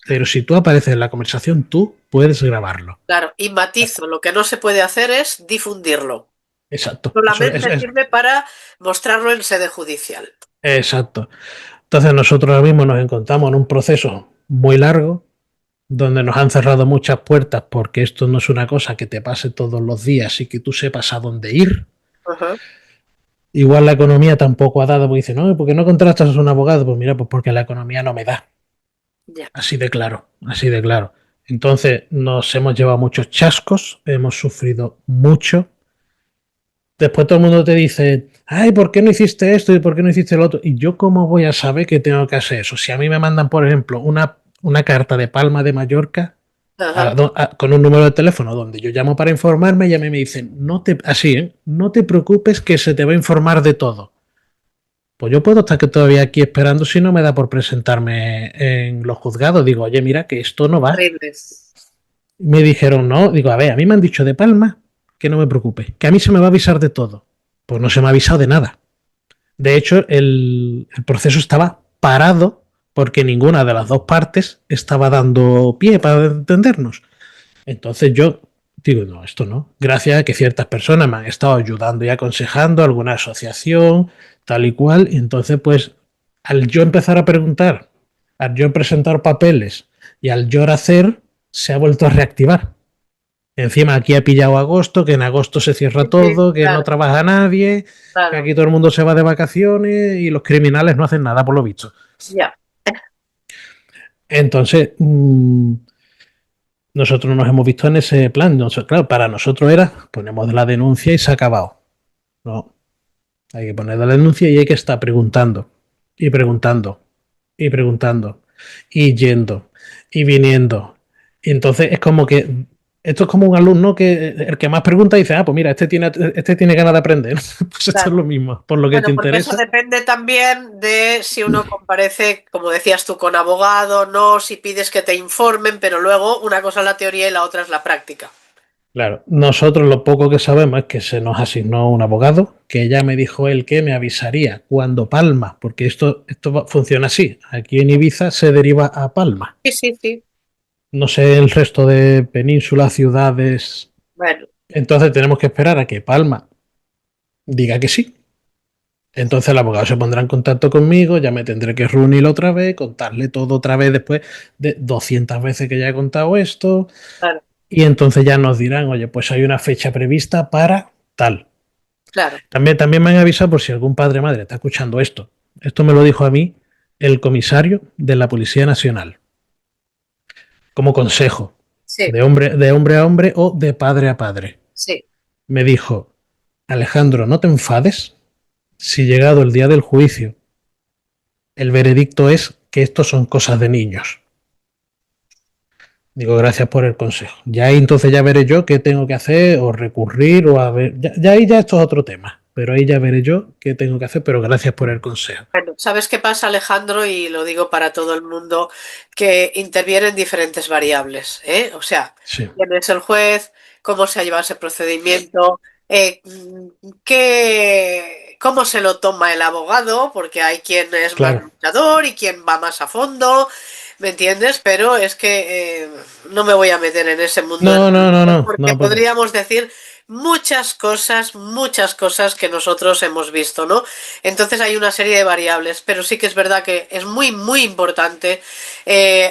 Pero si tú apareces en la conversación, tú puedes grabarlo. Claro, y matizo, lo que no se puede hacer es difundirlo. Exacto. Solamente sirve para mostrarlo en sede judicial. Exacto. Entonces nosotros ahora mismo nos encontramos en un proceso muy largo, donde nos han cerrado muchas puertas porque esto no es una cosa que te pase todos los días y que tú sepas a dónde ir. Ajá. Igual la economía tampoco ha dado, porque dice, no, ¿por qué no contratas a un abogado? Pues mira, pues porque la economía no me da. Ya. Así de claro, así de claro. Entonces nos hemos llevado muchos chascos, hemos sufrido mucho. Después todo el mundo te dice, ay, ¿por qué no hiciste esto y por qué no hiciste lo otro? Y yo cómo voy a saber que tengo que hacer eso. Si a mí me mandan, por ejemplo, una carta de Palma de Mallorca Ajá. con un número de teléfono donde yo llamo para informarme y a mí me dicen, así, ¿eh? No te preocupes que se te va a informar de todo. Pues yo puedo estar que todavía aquí esperando si no me da por presentarme en los juzgados. Digo, oye, mira que esto no va. Horribles. Me dijeron, no, digo, a ver, a mí me han dicho de Palma que no me preocupe, que a mí se me va a avisar de todo. Pues no se me ha avisado de nada. De hecho, el proceso estaba parado porque ninguna de las dos partes estaba dando pie para entendernos. Entonces yo Digo, no, esto no. Gracias a que ciertas personas me han estado ayudando y aconsejando, alguna asociación, tal y cual. Y entonces, pues, al yo empezar a preguntar, al yo presentar papeles y al yo hacer, se ha vuelto a reactivar. Encima aquí ha pillado agosto, que en agosto se cierra Sí, sí, todo, que no claro, trabaja nadie, que claro, aquí todo el mundo se va de vacaciones y los criminales no hacen nada por lo visto. ya. Entonces, nosotros nos hemos visto en ese plan. Nosotros, claro, para nosotros era, ponemos la denuncia y se ha acabado. No, hay que poner la denuncia y hay que estar preguntando y preguntando y preguntando y yendo y viniendo. Y entonces es como que esto es como un alumno que el que más pregunta dice, ah, pues mira, este tiene ganas de aprender. Pues esto es Claro. lo mismo, por lo que te Bueno, porque eso interesa. depende también de si uno comparece, como decías tú, con abogado, no, si pides que te informen, pero luego una cosa es la teoría y la otra es la práctica. Claro, nosotros lo poco que sabemos es que se nos asignó un abogado, que ya me dijo él que me avisaría cuando Palma, porque funciona así. Aquí en Ibiza se deriva a Palma. Sí, sí, sí. No sé el resto de penínsulas, ciudades. Bueno, Entonces tenemos que esperar a que Palma diga que sí. Entonces el abogado se pondrá en contacto conmigo, ya me tendré que reunir otra vez, contarle todo otra vez después de 200 veces que ya he contado esto. claro, Y entonces ya nos dirán, oye, pues hay una fecha prevista para tal. claro. También me han avisado por si algún padre o madre está escuchando esto. Esto me lo dijo a mí el comisario de la Policía Nacional, como consejo, Sí, de hombre a hombre o de padre a padre. sí. Me dijo, Alejandro, no te enfades si llegado el día del juicio, el veredicto es que esto son cosas de niños. Digo, gracias por el consejo. Ya ahí entonces ya veré yo qué tengo que hacer o recurrir o a ver. Ya ahí ya esto es otro tema. Pero ahí ya veré yo qué tengo que hacer, pero gracias por el consejo. Bueno, ¿sabes qué pasa, Alejandro? Y lo digo para todo el mundo, que intervienen diferentes variables, ¿eh? O sea, Sí, quién es el juez, cómo se ha llevado ese procedimiento, cómo se lo toma el abogado, porque hay quien es más claro. luchador y quien va más a fondo, ¿me entiendes? Pero es que no me voy a meter en ese mundo de No, no, no, no, porque no, porque podríamos decir muchas cosas que nosotros hemos visto, ¿no? Entonces hay una serie de variables, pero sí que es verdad que es muy importante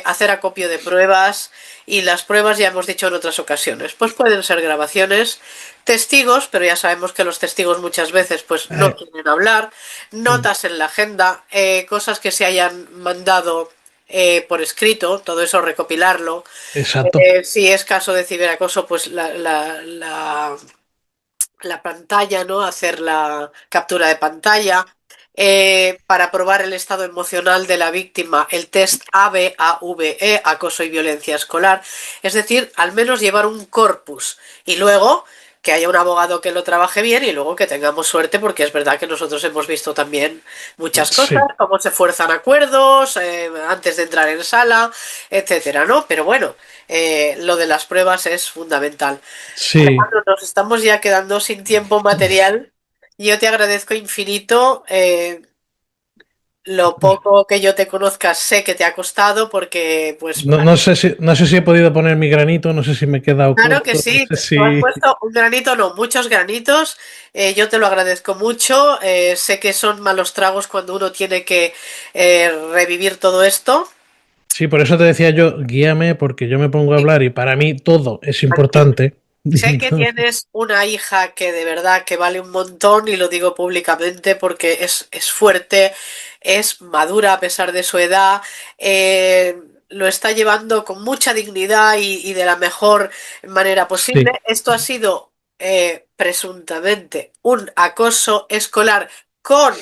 hacer acopio de pruebas y las pruebas ya hemos dicho en otras ocasiones, pues pueden ser grabaciones, testigos, pero ya sabemos que los testigos muchas veces pues no eh, quieren hablar, mm, notas en la agenda, cosas que se hayan mandado por escrito, todo eso recopilarlo. exacto, Si es caso de ciberacoso, pues la pantalla, ¿no? Hacer la captura de pantalla. Para probar el estado emocional de la víctima, el test ABAVE, acoso y violencia escolar. Es decir, al menos llevar un corpus y luego que haya un abogado que lo trabaje bien y luego que tengamos suerte, porque es verdad que nosotros hemos visto también muchas cosas, sí, cómo se fuerzan acuerdos antes de entrar en sala, etcétera, ¿no? Pero bueno, lo de las pruebas es fundamental. sí. Alejandro, nos estamos ya quedando sin tiempo material. Yo te agradezco infinito. Lo poco que yo te conozca sé que te ha costado porque, pues, No, no sé si he podido poner mi granito, no sé si me he quedado claro que corto, no sí, sé tú has si. puesto un granito, no, muchos granitos. Yo te lo agradezco mucho. Sé que son malos tragos cuando uno tiene que revivir todo esto. Sí, por eso te decía yo, guíame, porque yo me pongo a hablar y para mí todo es importante. Sé que Entonces, tienes una hija que de verdad que vale un montón y lo digo públicamente porque es fuerte, es madura a pesar de su edad, lo está llevando con mucha dignidad y de la mejor manera posible. sí, Esto ha sido presuntamente un acoso escolar con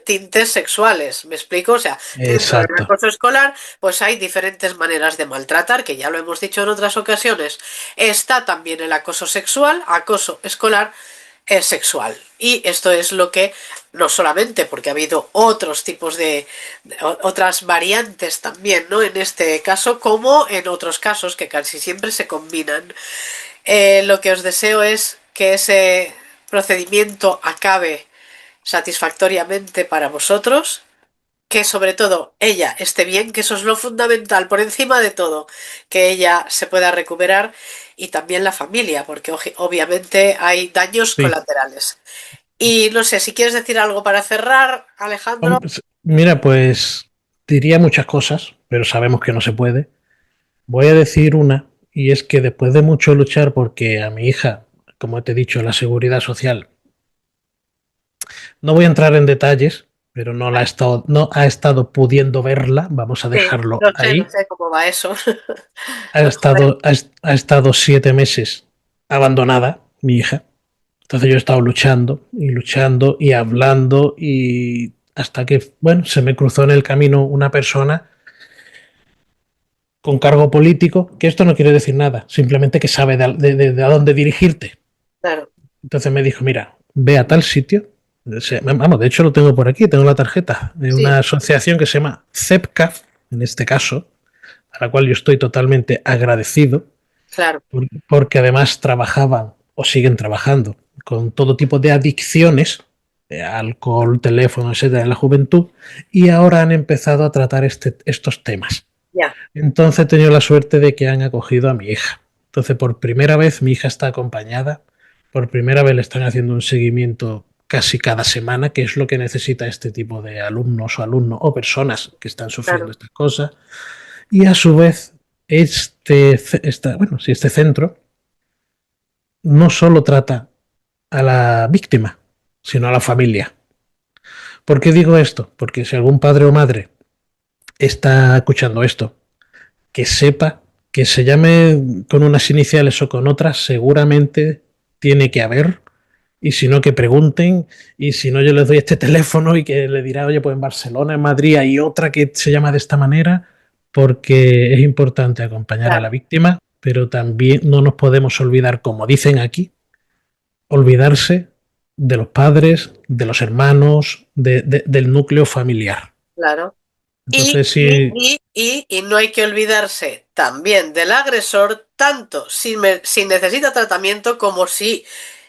tintes sexuales, ¿me explico? O sea, dentro del exacto, acoso escolar, pues hay diferentes maneras de maltratar, que ya lo hemos dicho en otras ocasiones. Está también el acoso sexual, acoso escolar es sexual. Y esto es lo que, no solamente porque ha habido otros tipos otras variantes también, ¿no? En este caso, como en otros casos que casi siempre se combinan. Lo que os deseo es que ese procedimiento acabe satisfactoriamente para vosotros que sobre todo ella esté bien, que eso es lo fundamental, por encima de todo, que ella se pueda recuperar y también la familia, porque obviamente hay daños Sí. colaterales. Y no sé, si quieres decir algo para cerrar, Alejandro. Mira, pues diría muchas cosas, pero sabemos que no se puede. Voy a decir una, y es que después de mucho luchar porque a mi hija, como te he dicho, la seguridad social, no voy a entrar en detalles, pero no ha estado pudiendo verla, vamos a Sí, dejarlo no ahí. sé cómo va eso. Ha estado 7 meses abandonada, mi hija. Entonces yo he estado luchando y hablando y hasta que, bueno, se me cruzó en el camino una persona con cargo político, que esto no quiere decir nada, simplemente que sabe de a dónde dirigirte. Claro, Entonces me dijo, mira, ve a tal sitio. Vamos, de hecho lo tengo por aquí, tengo la tarjeta de sí, una asociación que se llama CEPCA, en este caso, a la cual yo estoy totalmente agradecido, claro, porque además trabajaban o siguen trabajando con todo tipo de adicciones, alcohol, teléfono, etcétera, en la juventud, y ahora han empezado a tratar estos temas. ya, Entonces he tenido la suerte de que han acogido a mi hija. Entonces por primera vez mi hija está acompañada, por primera vez le están haciendo un seguimiento casi cada semana, que es lo que necesita este tipo de alumnos o personas que están sufriendo claro, estas cosas. Y a su vez, bueno, si este centro no solo trata a la víctima, sino a la familia. ¿Por qué digo esto? Porque si algún padre o madre está escuchando esto, que sepa que se llame con unas iniciales o con otras, seguramente tiene que haber, y si no, que pregunten, y si no, yo les doy este teléfono y que le dirá, oye, pues en Barcelona, en Madrid hay otra que se llama de esta manera, porque es importante acompañar a la claro, víctima, pero también no nos podemos olvidar, como dicen aquí, olvidarse de los padres, de los hermanos, del núcleo familiar. claro. Y, Entonces, sí, y no hay que olvidarse también del agresor, tanto si necesita tratamiento como si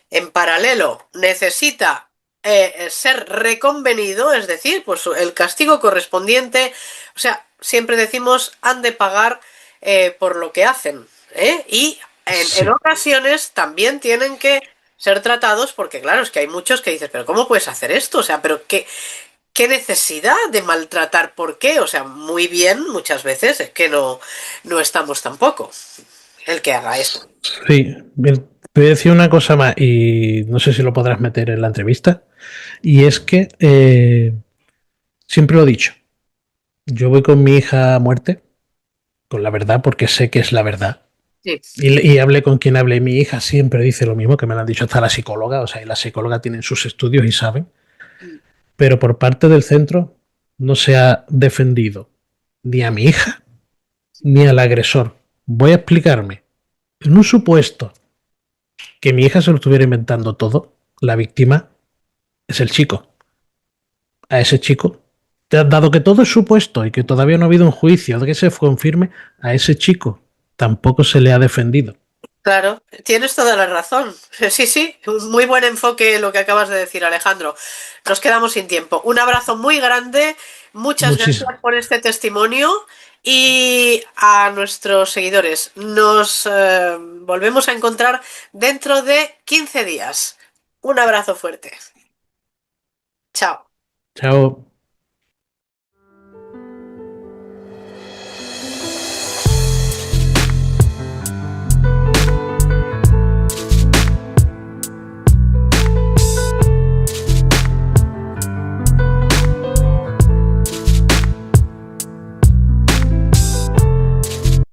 en paralelo necesita ser reconvenido, es decir, pues el castigo correspondiente, o sea, siempre decimos han de pagar por lo que hacen, ¿eh? Y en sí, ocasiones también tienen que ser tratados porque claro, es que hay muchos que dices, pero ¿cómo puedes hacer esto? O sea, pero ¿qué necesidad de maltratar? ¿Por qué? O sea, muy bien, muchas veces es que no estamos tampoco el que haga esto. sí. Bien, te voy a decir una cosa más y no sé si lo podrás meter en la entrevista. Y es que siempre lo he dicho, yo voy con mi hija a muerte, con la verdad, porque sé que es la verdad. Sí, Y hable con quien hable, mi hija siempre dice lo mismo, que me lo han dicho hasta la psicóloga, o sea, y la psicóloga tienen sus estudios y saben, pero por parte del centro no se ha defendido ni a mi hija ni al agresor. Voy a explicarme. En un supuesto que mi hija se lo estuviera inventando todo, la víctima es el chico. A ese chico, dado que todo es supuesto y que todavía no ha habido un juicio de que se confirme, a ese chico tampoco se le ha defendido. claro, tienes toda la razón. Sí, sí, un muy buen enfoque lo que acabas de decir, Alejandro. Nos quedamos sin tiempo. Un abrazo muy grande, muchas Muchísimo. gracias por este testimonio y a nuestros seguidores. Nos volvemos a encontrar dentro de 15 días. Un abrazo fuerte. Chao. Chao.